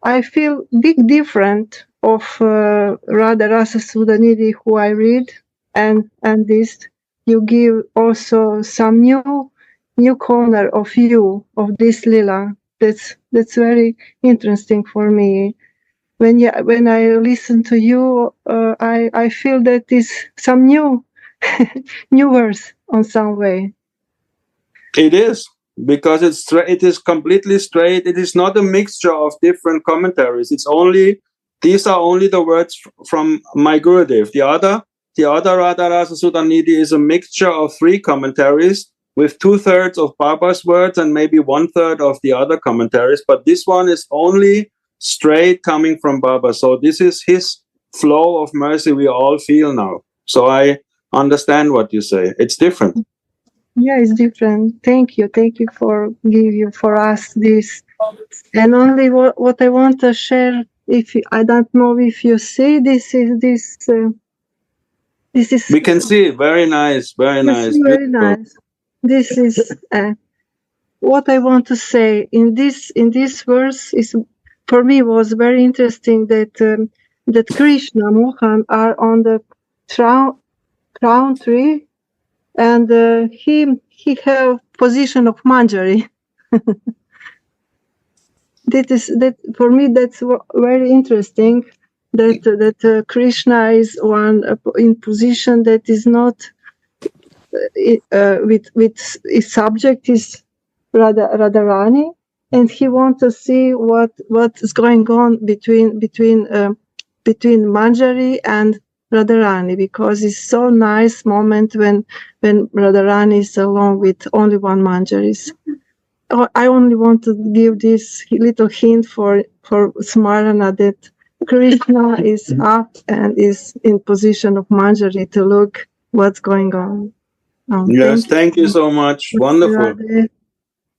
I feel big different of Radha, Rasa, Sudhanidhi, who I read, and this you give also some new corner of you of this lila. That's very interesting for me. When I listen to you, I feel that is some new new verse on some way. It is, because it is completely straight. It is not a mixture of different commentaries. These are only the words from my Gurudev. The other Radha Rasa Sudhanidhi is a mixture of 3 commentaries with 2/3 of Baba's words and maybe 1/3 of the other commentaries. But this one is only straight coming from Baba. So this is his flow of mercy we all feel now. So I understand what you say. It's different. Yeah, it's different. Thank you for us this. And only what I want to share, I don't know if you see this is. We can see. Very nice. Very nice. Very nice. This is what I want to say in this verse is, for me, was very interesting that Krishna, Mohan are on the crown tree, and he have position of manjari. That for me, that's very interesting. That Krishna is one in position that is not with his subject is Radharani, and he wants to see what is going on between between Manjari and Radharani, because it's so nice moment when Radharani is along with only one Manjari. I only want to give this little hint for Smarana that Krishna is up and is in position of Manjari to look what's going on. Yes, thank you so much. Wonderful. Radha.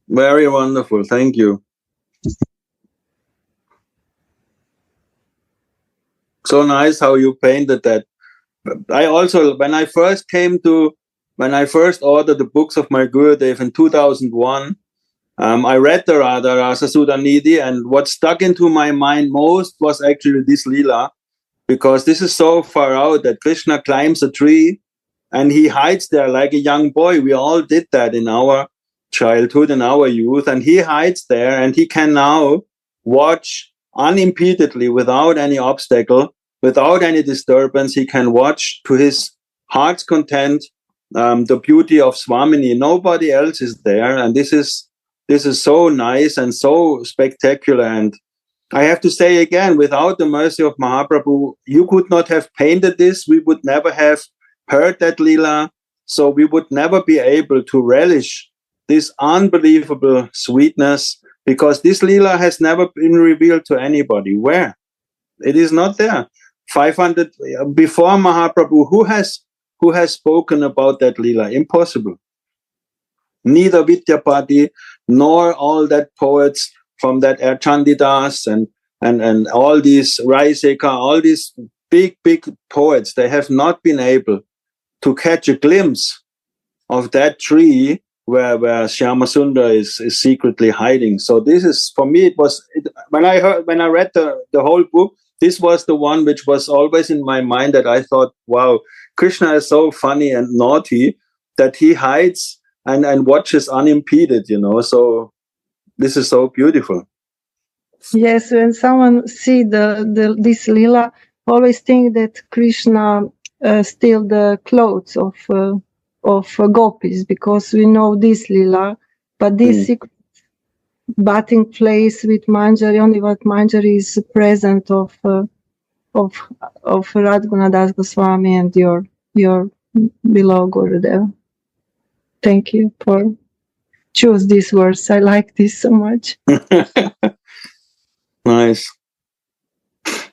Very wonderful. Thank you. So nice how you painted that. I also, when I first ordered the books of my Gurudev in 2001, I read the Radha, Rasa, Sudhanidhi, and what stuck into my mind most was actually this Leela, because this is so far out that Krishna climbs a tree and he hides there like a young boy. We all did that in our childhood and our youth, and he hides there and he can now watch unimpededly without any obstacle, without any disturbance. He can watch to his heart's content the beauty of Swamini. Nobody else is there, and this is so nice and so spectacular. And I have to say again, without the mercy of Mahaprabhu, you could not have painted this. We would never have heard that Leela. So we would never be able to relish this unbelievable sweetness, because this Leela has never been revealed to anybody. Where? It is not there. 500 before Mahaprabhu, who has spoken about that Leela? Impossible. Neither Vidyapati nor all that poets from that Chandidas and all these Raiseka, all these big poets, they have not been able to catch a glimpse of that tree where Shyamasundar is secretly hiding. So this is, for me, when I read the whole book, this was the one which was always in my mind, that I thought, wow, Krishna is so funny and naughty that he hides and watches unimpeded, so this is so beautiful. Yes, when someone see this Leela, always think that Krishna steal the clothes of gopis, because we know this Leela, but this secret batting place with Manjari, only what Manjari is present of Radhaguna Das Goswami and your beloved Gurudev. Thank you for choose these words. I like this so much. Nice.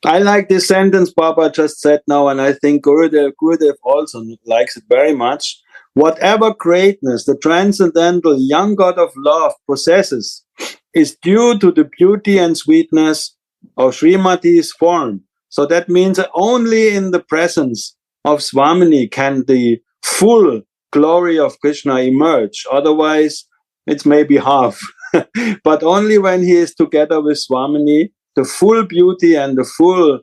I like this sentence Baba just said now, and I think Gurudev also likes it very much. Whatever greatness the transcendental young God of love possesses is due to the beauty and sweetness of Srimati's form. So that means that only in the presence of Swamini can the full glory of Krishna emerge. Otherwise, it's maybe half. But only when he is together with Swamini, the full beauty and the full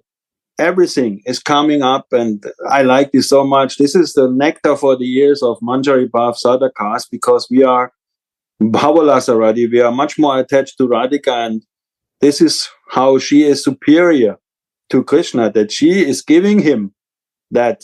everything is coming up. And I like this so much. This is the nectar for the ears of Manjari Bhav Sadhakas, because we are Bhavalasaradi. We are much more attached to Radhika, and this is how she is superior to Krishna, that she is giving him that.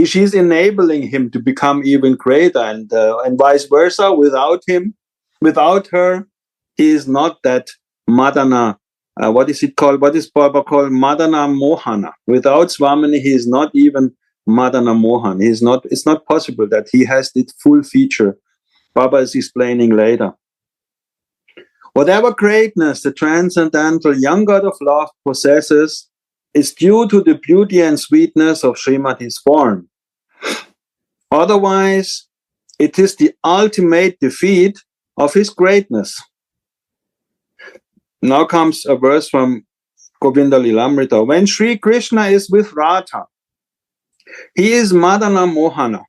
She's enabling him to become even greater, and vice versa. Without him, without her, he is not that Madana. What is it called? What is Baba called? Madana Mohana. Without Swamini, he is not even Madana Mohan. He is not. It's not possible that he has this full feature. Baba is explaining later. Whatever greatness the transcendental young God of love possesses is due to the beauty and sweetness of Srimati's form. Otherwise, it is the ultimate defeat of his greatness. Now comes a verse from Govinda Lilamrita. When Sri Krishna is with Radha, he is Madana Mohana.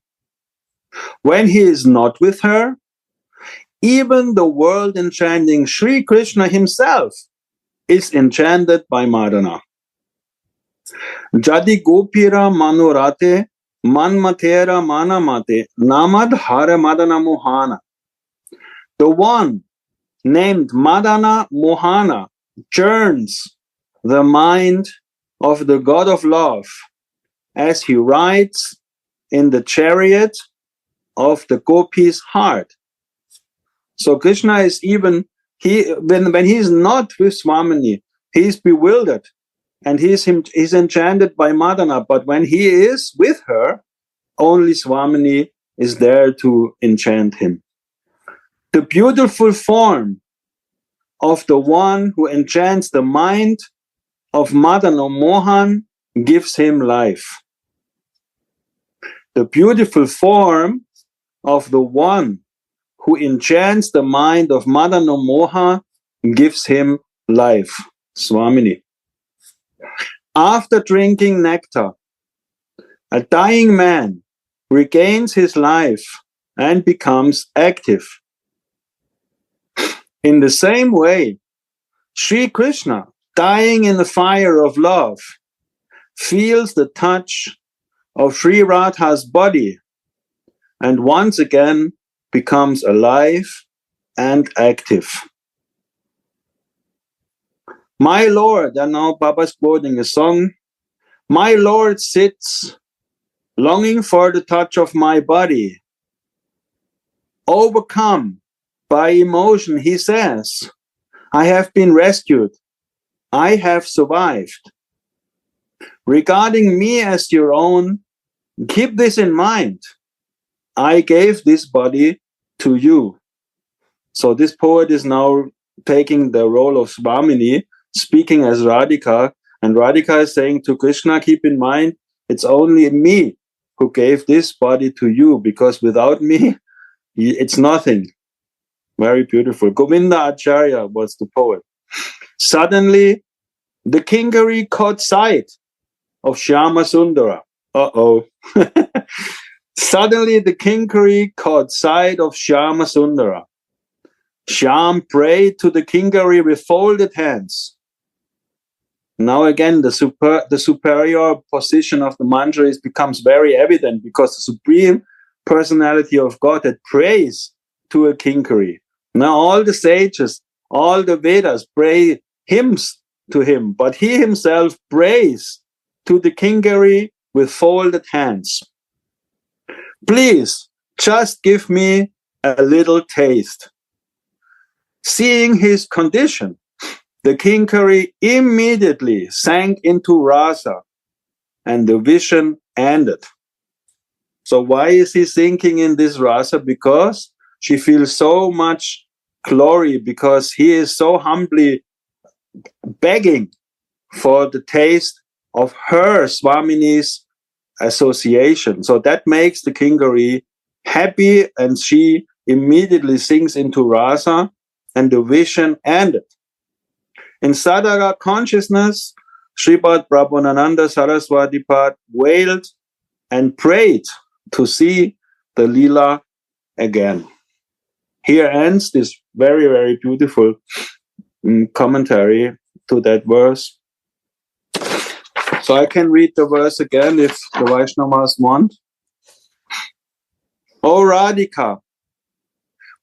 When he is not with her, even the world enchanting Sri Krishna himself is enchanted by Madana. Jadi Gopira Manurate Manmatera Manamate Namad Hara Madana Mohana. The one named Madana Mohana churns the mind of the God of love as he rides in the chariot of the Gopi's heart. So Krishna is even, when he is not with Swamini, he is bewildered. and he's enchanted by Madana. But when he is with her, only Swamini is there to enchant him. The beautiful form of the one who enchants the mind of Madana Mohan gives him life. The beautiful form of the one who enchants the mind of Madana Mohan gives him life. Swamini. After drinking nectar, a dying man regains his life and becomes active. In the same way, Sri Krishna, dying in the fire of love, feels the touch of Sri Radha's body and once again becomes alive and active. My Lord, and now Baba's quoting a song, my Lord sits longing for the touch of my body. Overcome by emotion, he says, I have been rescued. I have survived. Regarding me as your own, keep this in mind. I gave this body to you. So this poet is now taking the role of Swamini, speaking as Radhika, and Radhika is saying to Krishna, keep in mind, it's only me who gave this body to you, because without me, it's nothing. Very beautiful. Govinda Acharya was the poet. Suddenly, the Kinkari caught sight of Shyama Sundara. Uh-oh. Suddenly, the Kinkari caught sight of Shyama Sundara. Shyam prayed to the Kinkari with folded hands. Now again, the superior position of the mantra becomes very evident, because the Supreme Personality of Godhead prays to a Kinkari. Now all the sages, all the Vedas pray hymns to him, but he himself prays to the Kinkari with folded hands. Please, just give me a little taste. Seeing his condition, the Kinkari immediately sank into Rasa, and the vision ended. So why is he sinking in this Rasa? Because she feels so much glory, because he is so humbly begging for the taste of her, Swamini's association. So that makes the Kinkari happy, and she immediately sinks into Rasa, and the vision ended. In Sadhara consciousness, Sripad Prabhupada Saraswati Pad wailed and prayed to see the Leela again. Here ends this very, very beautiful commentary to that verse. So I can read the verse again if the Vaishnavas want. O Radhika,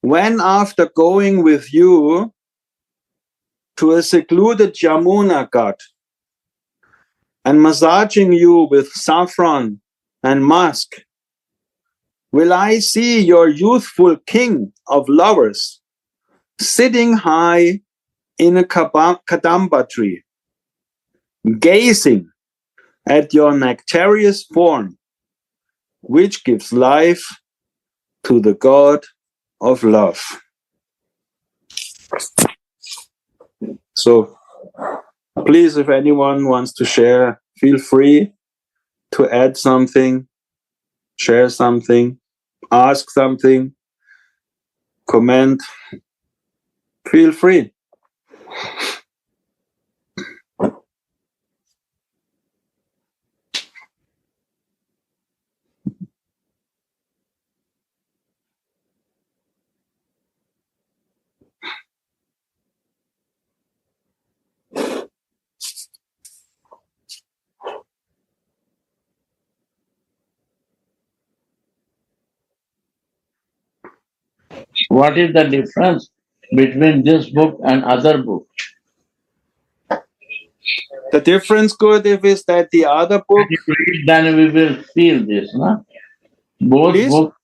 when after going with you to a secluded Yamuna Ghat and massaging you with saffron and musk, will I see your youthful king of lovers sitting high in a kadamba tree, gazing at your nectareous form, which gives life to the God of love. So please, if anyone wants to share, feel free to add something, share something, ask something, comment. Feel free. What is the difference between this book and other books? The difference, Gurudev, is that the other book... If you read, then we will feel this, no? Both Please? books,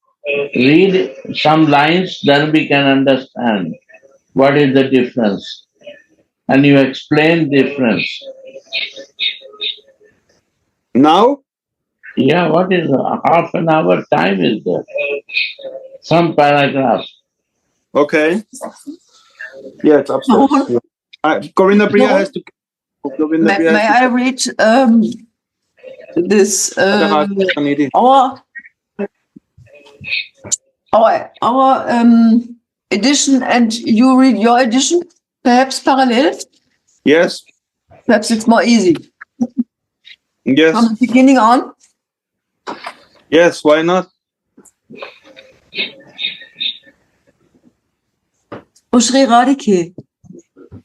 read some lines, then we can understand what is the difference. And you explain difference. Now? Yeah, what is half an hour time is there? Some paragraph. Okay. Yeah, it's upstairs. Govinda Priya has to. Govinda Priya May I read this Sudhanidhi. our edition, and you read your edition, perhaps parallel? Yes. Perhaps it's more easy. Yes. From the beginning on? Yes, why not? O Sri Radhike,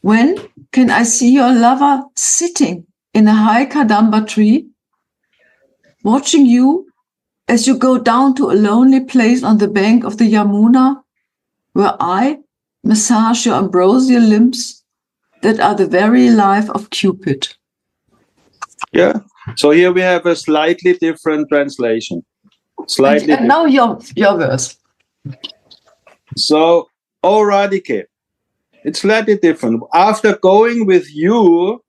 when can I see your lover sitting in a high kadamba tree, watching you as you go down to a lonely place on the bank of the Yamuna, where I massage your ambrosial limbs that are the very life of Cupid? Yeah. So here we have a slightly different translation. Slightly And now your verse. So, O Radhike, it's slightly different. After going with you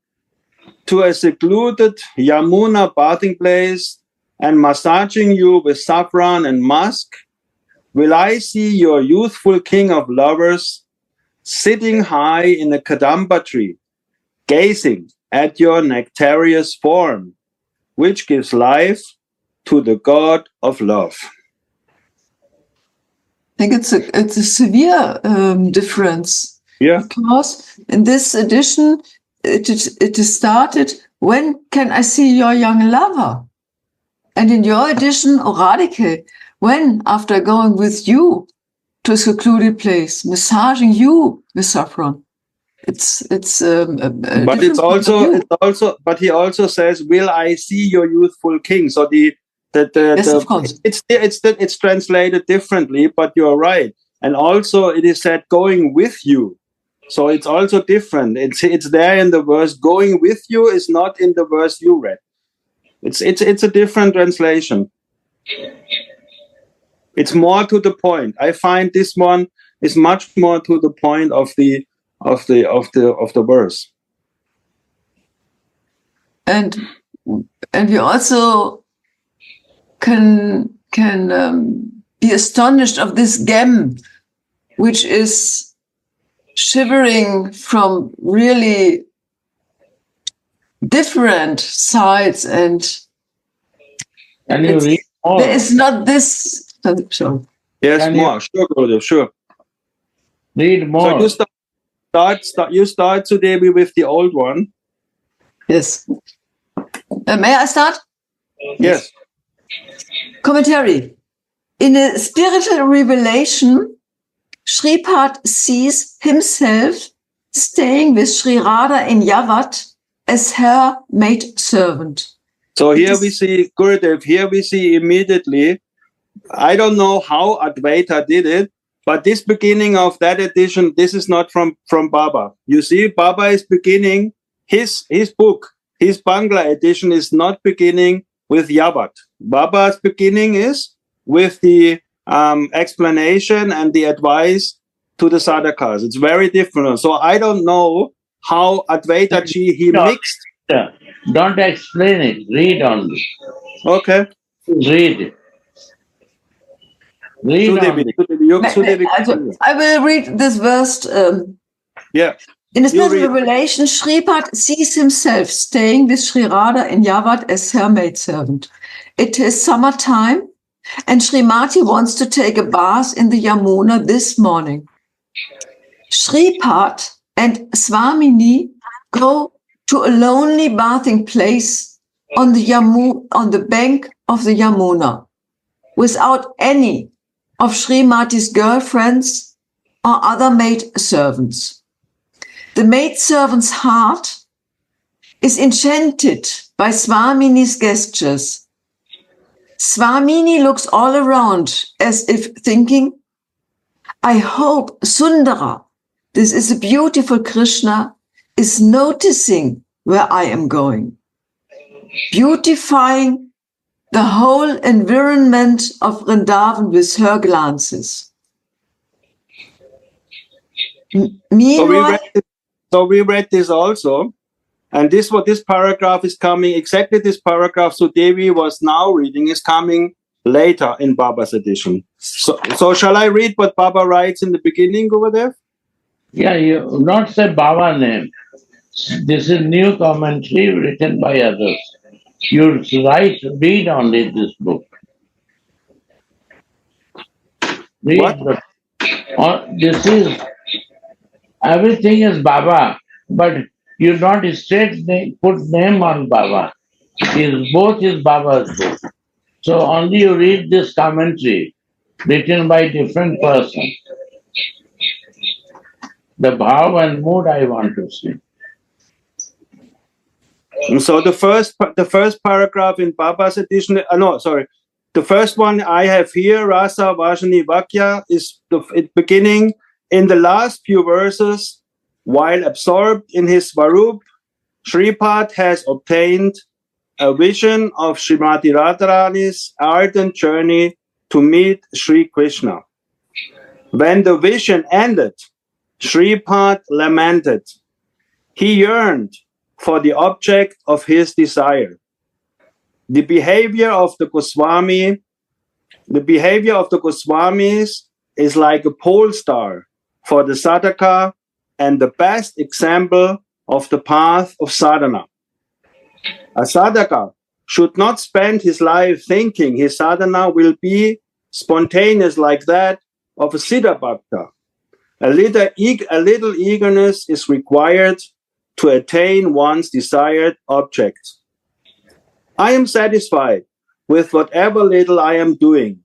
to a secluded Yamuna bathing place and massaging you with saffron and musk, will I see your youthful king of lovers sitting high in a kadamba tree, gazing at your nectareous form, which gives life to the god of love. I think it's a severe difference. Yeah. Because in this edition, it is started, when can I see your young lover? And in your edition, O Radhike, when, after going with you to a secluded place, massaging you with saffron? But but he also says, will I see your youthful king? So yes, of course. It's translated differently, but you're right. And also it is said going with you. So it's also different. It's there in the verse. Going with you is not in the verse you read. It's a different translation. It's more to the point. I find this one is much more to the point of the verse. And you also can be astonished of this gem, which is shivering from really different sides, and Can you read more? there is not this. Sorry. Yes, Can more. Sure, Gurudev, sure. Read more. So you start today with the old one. Yes. May I start? Yes. Commentary. In a spiritual revelation, Shripad sees himself staying with Sri Radha in Yavat as her maid servant. So here we see, Gurudev, here we see immediately, I don't know how Advaita did it, but this beginning of that edition, this is not from Baba. You see, Baba is beginning his book, his Bangla edition is not beginning with Yavat. Baba's beginning is with the explanation and the advice to the sadhakas. It's very different. So I don't know how Advaita Ji, he mixed. Don't explain it. Read only. Okay. Read. Read only. I will read this verse. Yeah. In a spiritual revelation, Shripad sees himself staying with Sri Radha in Yavat as her maidservant. It is summertime, and Srimati wants to take a bath in the Yamuna this morning. Shripad and Swamini go to a lonely bathing place on the bank of the Yamuna, without any of Srimati's girlfriends or other maid servants. The maidservant's heart is enchanted by Swamini's gestures. Swamini looks all around as if thinking, I hope Sundara, this is a beautiful Krishna, is noticing where I am going, beautifying the whole environment of Vrindavan with her glances. Meanwhile, So we read this also. And this what this paragraph is coming, exactly this paragraph Sudevi was now reading is coming later in Baba's edition. So shall I read what Baba writes in the beginning over there? Yeah, you not say Baba name. This is new commentary written by others. You read only this book. Read What? this is everything is Baba, but you not put name on Baba. Both is Baba's book. So only you read this commentary written by different person. The bhav and mood I want to see. So the first paragraph in Baba's edition, the first one I have here, Rasa Vajani Vakya, is the beginning in the last few verses. While absorbed in his Svarup, Shripad has obtained a vision of Srimati Radharani's ardent journey to meet Sri Krishna. When the vision ended, Shripad lamented. He yearned for the object of his desire. The behavior of the Goswamis is like a pole star for the sadhaka and the best example of the path of sadhana. A sadhaka should not spend his life thinking his sadhana will be spontaneous like that of a siddha bhakta. A little eagerness is required to attain one's desired object. I am satisfied with whatever little I am doing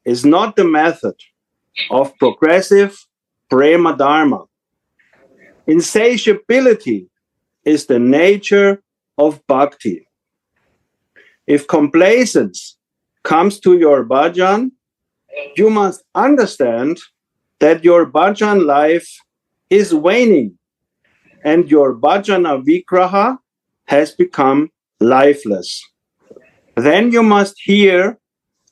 is not the method of progressive prema dharma. Insatiability is the nature of bhakti. If complacence comes to your bhajan, you must understand that your bhajan life is waning and your bhajana vigraha has become lifeless. Then you must hear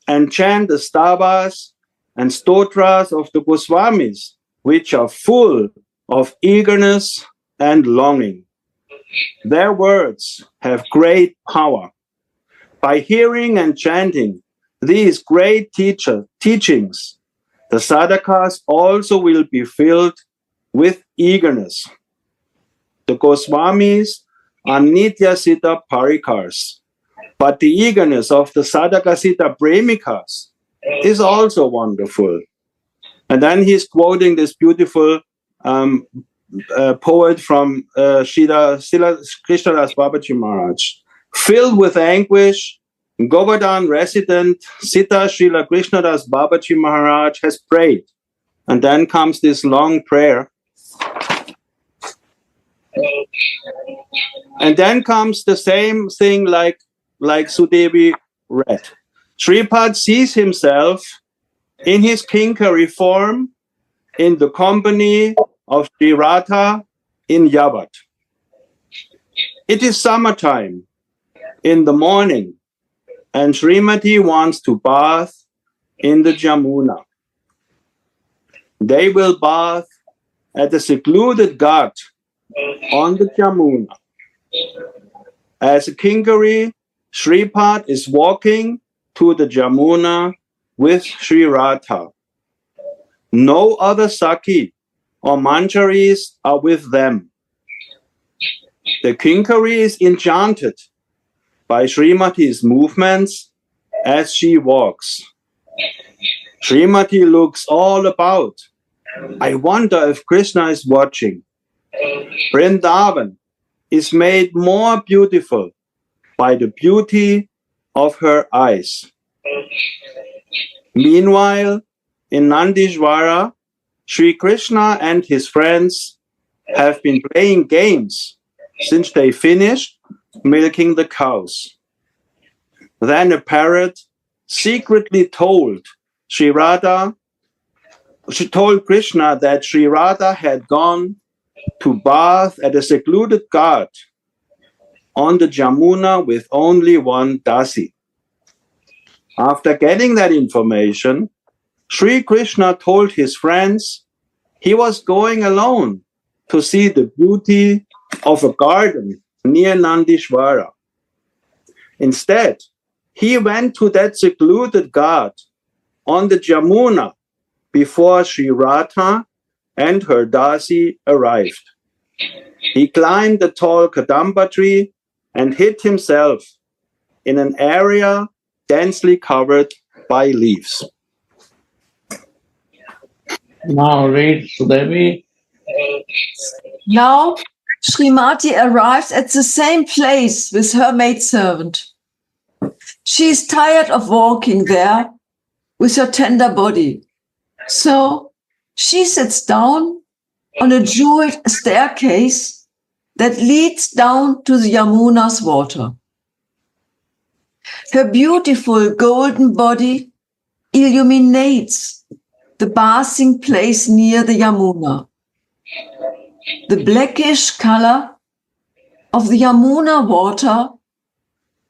and chant the stavas and stotras of the Goswamis, which are full of eagerness and longing. Their words have great power. By hearing and chanting these great teachings, the sadhakas also will be filled with eagerness. The Goswamis are Nitya Siddha Parikars, but the eagerness of the Sadhaka Siddha Premikas is also wonderful. And then he's quoting this beautiful poet from Krishnadas Babaji Maharaj. Filled with anguish, Govardhan resident Sita Srila Krishnadas Babaji Maharaj has prayed. And then comes this long prayer. And then comes the same thing like Sudevi read. Shripad sees himself in his kinkari form in the company of Sri Radha in Yavat. It is summertime in the morning and Srimati wants to bath in the Yamuna. They will bath at the secluded ghat on the Yamuna. As a kinkari, Shripad is walking to the Yamuna with Sri Radha. No other Saki or Manjaris are with them. The kinkari is enchanted by Srimati's movements as she walks. Srimati looks all about. I wonder if Krishna is watching. Vrindavan is made more beautiful by the beauty of her eyes. Meanwhile, in Nandishvara, Sri Krishna and his friends have been playing games since they finished milking the cows. Then a parrot secretly told Krishna that Sri Radha had gone to bath at a secluded ghat on the Yamuna with only one dasi. After getting that information, Sri Krishna told his friends he was going alone to see the beauty of a garden near Nandishvara. Instead, he went to that secluded ghat on the Yamuna before Sri Radha and her Dasi arrived. He climbed the tall Kadamba tree and hid himself in an area densely covered by leaves. Now read Sudhanidhi. Now, Srimati arrives at the same place with her maidservant. She is tired of walking there with her tender body. So she sits down on a jeweled staircase that leads down to the Yamuna's water. Her beautiful golden body illuminates the bathing place near the Yamuna. The blackish color of the Yamuna water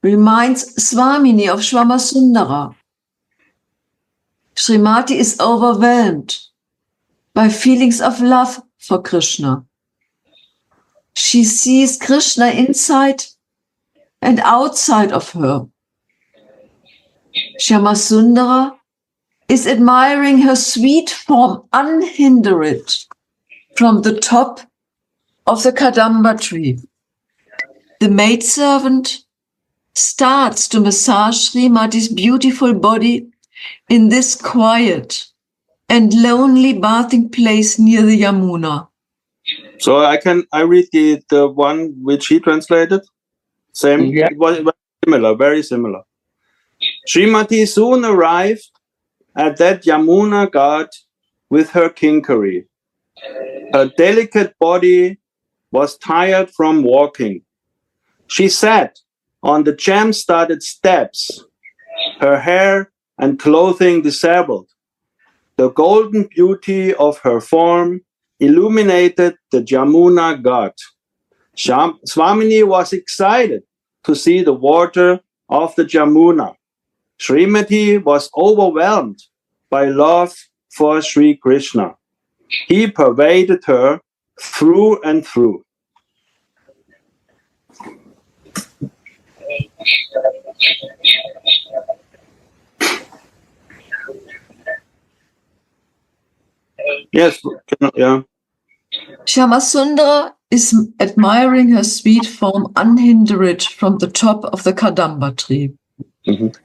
reminds Swamini of Shyamasundara. Srimati is overwhelmed by feelings of love for Krishna. She sees Krishna inside and outside of her. Shyamasundara is admiring her sweet form unhindered from the top of the Kadamba tree. The maidservant starts to massage Srimati's beautiful body in this quiet and lonely bathing place near the Yamuna. So I read the one which he translated. Same. Yeah. It was very similar. Srimati soon arrived at that Yamuna ghat with her kinkari. Her delicate body was tired from walking. She sat on the gem-studded steps, her hair and clothing disabled. The golden beauty of her form illuminated the Yamuna ghat. Swamini was excited to see the water of the Yamuna. Srimati was overwhelmed by love for Sri Krishna. He pervaded her through and through. Yes, yeah. Shyamasundara is admiring her sweet form unhindered from the top of the Kadamba tree. Mhm.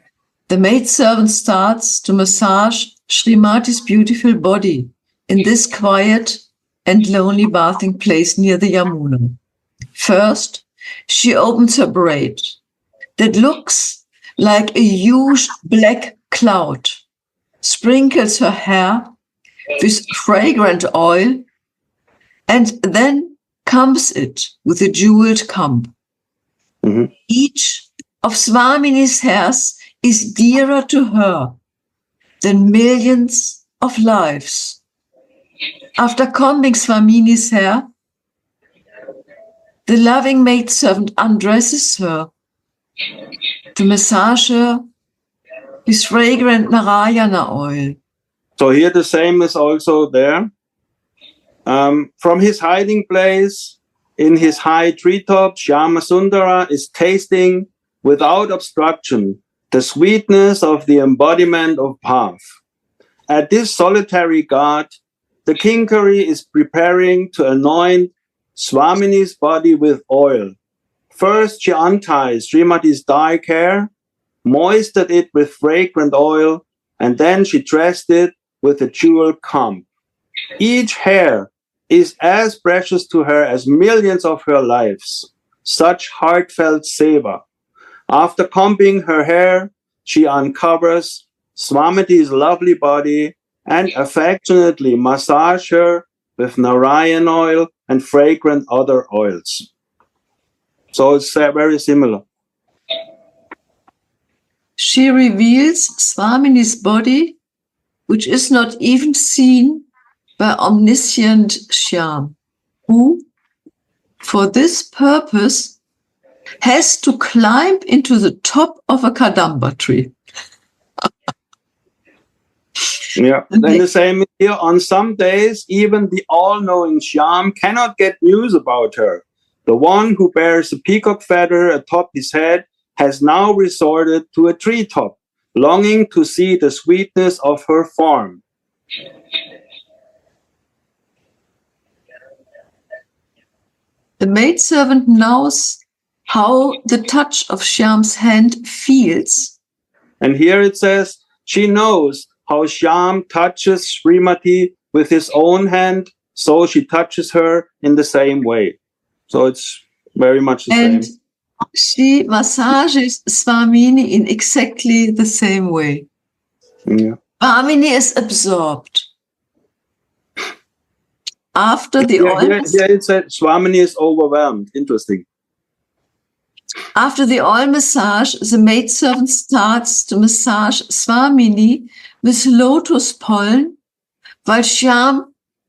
The maidservant starts to massage Srimati's beautiful body in this quiet and lonely bathing place near the Yamuna. First, she opens her braid that looks like a huge black cloud, sprinkles her hair with fragrant oil, and then combs it with a jeweled comb. Mhm. Each of Swamini's hairs is dearer to her than millions of lives. After combing Swamini's hair, the loving maidservant undresses her to massage her with fragrant Narayana oil. So here the same is also there. From his hiding place in his high treetop, Shyamasundara is tasting without obstruction the sweetness of the embodiment of Bhav. At this solitary ghat, the kinkari is preparing to anoint Swamini's body with oil. First, she unties Srimati's dark hair, moistened it with fragrant oil, and then she dressed it with a jewel comb. Each hair is as precious to her as millions of her lives. Such heartfelt seva. After combing her hair, she uncovers Swamiti's lovely body and affectionately massages her with Narayan oil and fragrant other oils. So it's very similar. She reveals Swamini's body, which is not even seen by omniscient Shyam, who, for this purpose, has to climb into the top of a Kadamba tree. Yeah, and the same here. On some days, even the all-knowing Shyam cannot get news about her The one who bears a peacock feather atop his head has now resorted to a treetop, longing to see the sweetness of her form. The maidservant knows how the touch of Shyam's hand feels. And here it says, she knows how Shyam touches Srimati with his own hand, so she touches her in the same way. So it's very much the And same. she massages Swamini in exactly the same way. Yeah. Swamini is absorbed. After the oil Here it said Swamini is overwhelmed. Interesting. After the oil massage, the maidservant starts to massage Swamini with lotus pollen, while Shyam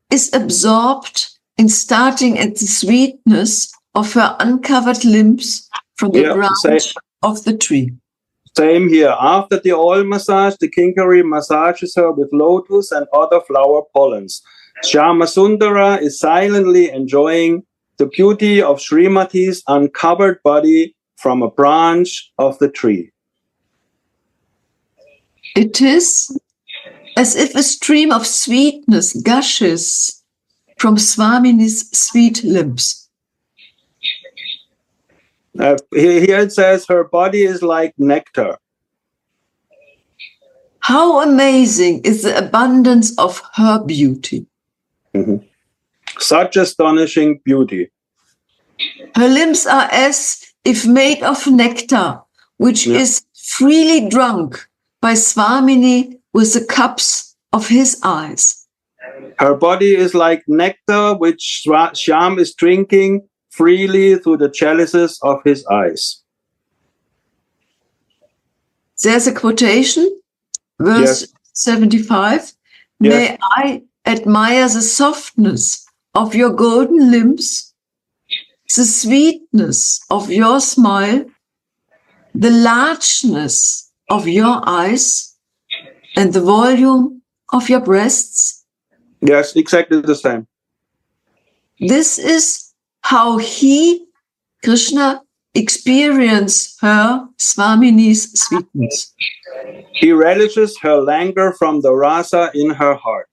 is absorbed in starting at the sweetness of her uncovered limbs from the branch of the tree. Same here. After the oil massage, the Kinkari massages her with lotus and other flower pollens. Shyamasundara is silently enjoying the beauty of Srimati's uncovered body from a branch of the tree. It is as if a stream of sweetness gushes from Swamini's sweet lips. Here it says her body is like nectar. How amazing is the abundance of her beauty. Mm-hmm. Such astonishing beauty. Her limbs are as if made of nectar, which is freely drunk by Swamini with the cups of his eyes. Her body is like nectar, which Shyam is drinking freely through the chalices of his eyes. There's a quotation, verse 75. May I admire the softness of your golden limbs, the sweetness of your smile, the largeness of your eyes, and the volume of your breasts. Yes, exactly the same. This is how he, Krishna, experienced her, Swamini's sweetness. He relishes her languor from the rasa in her heart.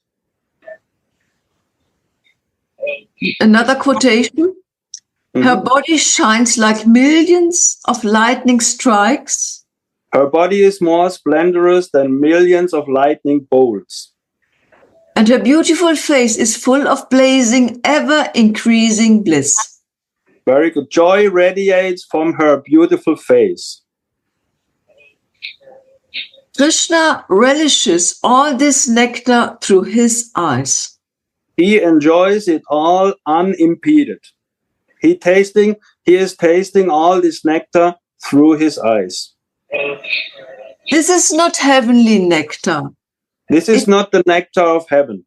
Another quotation. Her body shines like millions of lightning strikes. Her body is more splendorous than millions of lightning bolts. And her beautiful face is full of blazing, ever-increasing bliss. Very good. Joy radiates from her beautiful face. Krishna relishes all this nectar through his eyes. He enjoys it all unimpeded. He is tasting all this nectar through his eyes. This is not heavenly nectar. This is not the nectar of heaven.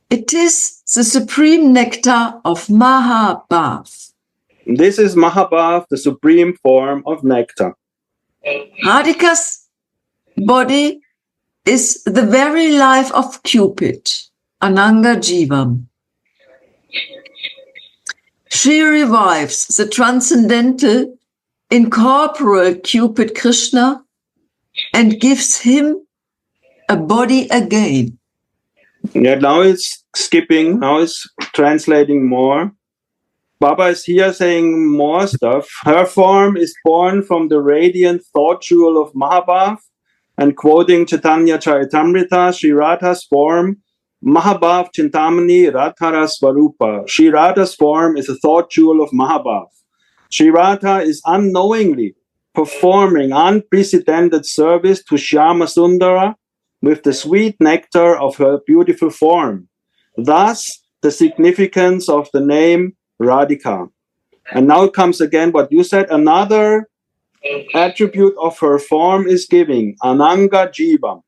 It is the supreme nectar of Mahabhav. This is Mahabhav, the supreme form of nectar. Radhika's body is the very life of Cupid, Ananga Jivam. She revives the transcendental, incorporeal Cupid Krishna and gives him a body again. Yeah, now it's skipping, now it's translating more. Baba is here saying more stuff. Her form is born from the radiant thought jewel of Mahabhav, and quoting Chaitanya Charitamrita, Sri Radha's form, Mahabhav Chintamani Radhara Swarupa. Sri Radha's form is a thought jewel of Mahabhav. Sri Radha is unknowingly performing unprecedented service to Shyamasundara with the sweet nectar of her beautiful form. Thus, the significance of the name Radhika. And now comes again what you said. Another attribute of her form is giving, Ananga Jivam.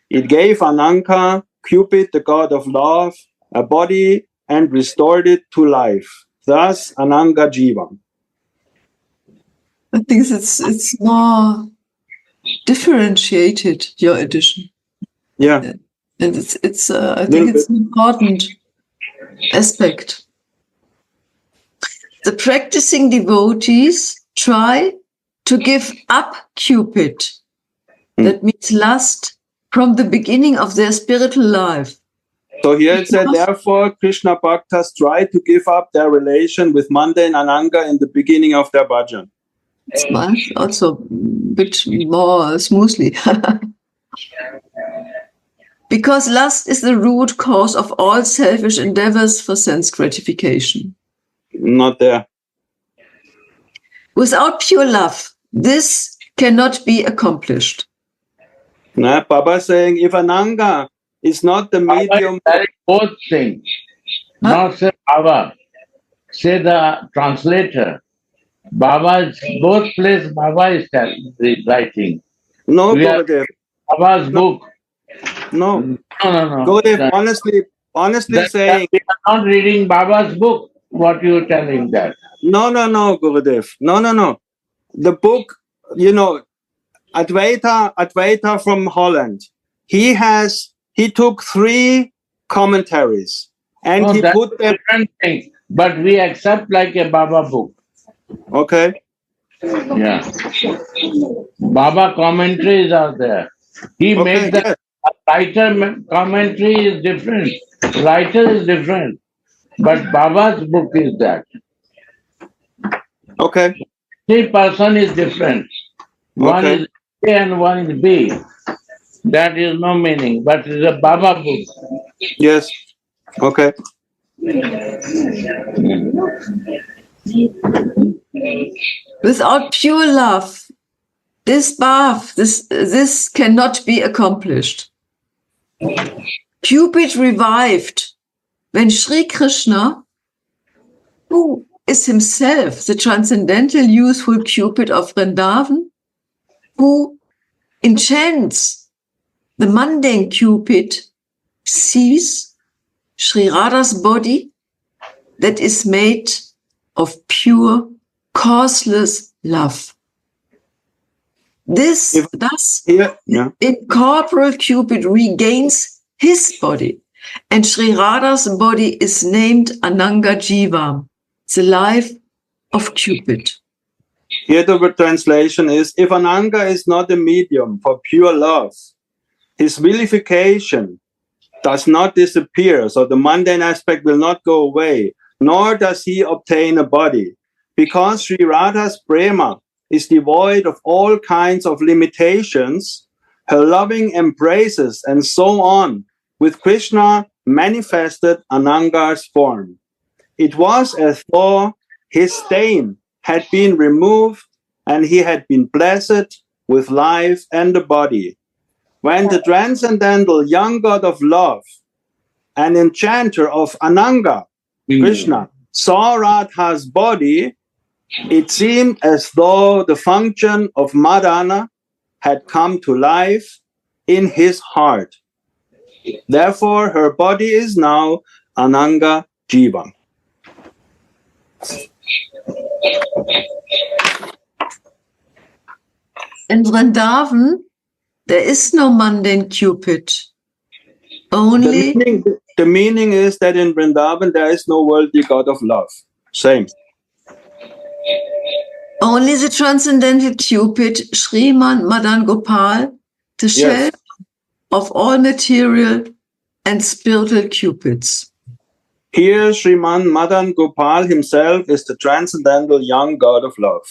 It gave Ananga, Cupid, the god of love, a body and restored it to life. Thus, Ananga Jivam. I think it's more differentiated, your edition. Yeah. And I think it's an important aspect. the practicing devotees try to give up Cupid. That means lust from the beginning of their spiritual life. So here it said, therefore, Krishna Bhaktas try to give up their relation with mundane Ananga in the beginning of their bhajan. It's also a bit more smoothly. Because lust is the root cause of all selfish endeavors for sense gratification. Not there. Without pure love, this cannot be accomplished. Nah, Baba saying, if Ananga is not the medium... Both things. Not say Baba. Say the translator. Baba's, both place Baba is writing. No, Gurudev. Baba's book. No. No. Gurudev, honestly saying... We are not reading Baba's book. What you telling that? No, Gurudev. No. The book, Advaita from Holland. He took 3 commentaries and he put them... different thing. But we accept like a Baba book. Okay. Yeah. Baba commentaries are there. He made the writer commentary is different. Writer is different. But Baba's book is that. Okay. 3 person is different. One is A and one is B. That is no meaning, but it's a Baba book. Yes. Okay. Without pure love, this cannot be accomplished. Cupid revived when Sri Krishna, who is himself the transcendental useful Cupid of Vrindavan, who enchants the mundane Cupid, sees Sri Radha's body that is made of pure, causeless love. Thus, incorporeal Cupid regains his body, and Sri Radha's body is named Ananga Jiva, the life of Cupid. Here the translation is, if Ananga is not a medium for pure love, his vilification does not disappear, so the mundane aspect will not go away, nor does he obtain a body. Because Sri Radha's prema is devoid of all kinds of limitations, her loving embraces and so on, with Krishna manifested Ananga's form. It was as though his stain had been removed and he had been blessed with life and a body. When the transcendental young god of love and enchanter of Ananga, Krishna, saw Radha's body, it seemed as though the function of Madana had come to life in his heart. Therefore, her body is now Ananga Jiva. In Vrindavan, there is no mundane Cupid. Only the meaning is that in Vrindavan there is no worldly god of love. Same. Only the transcendental Cupid, Sriman Madan Gopal, the shelter of all material and spiritual Cupids. Here, Sriman Madan Gopal himself is the transcendental young god of love.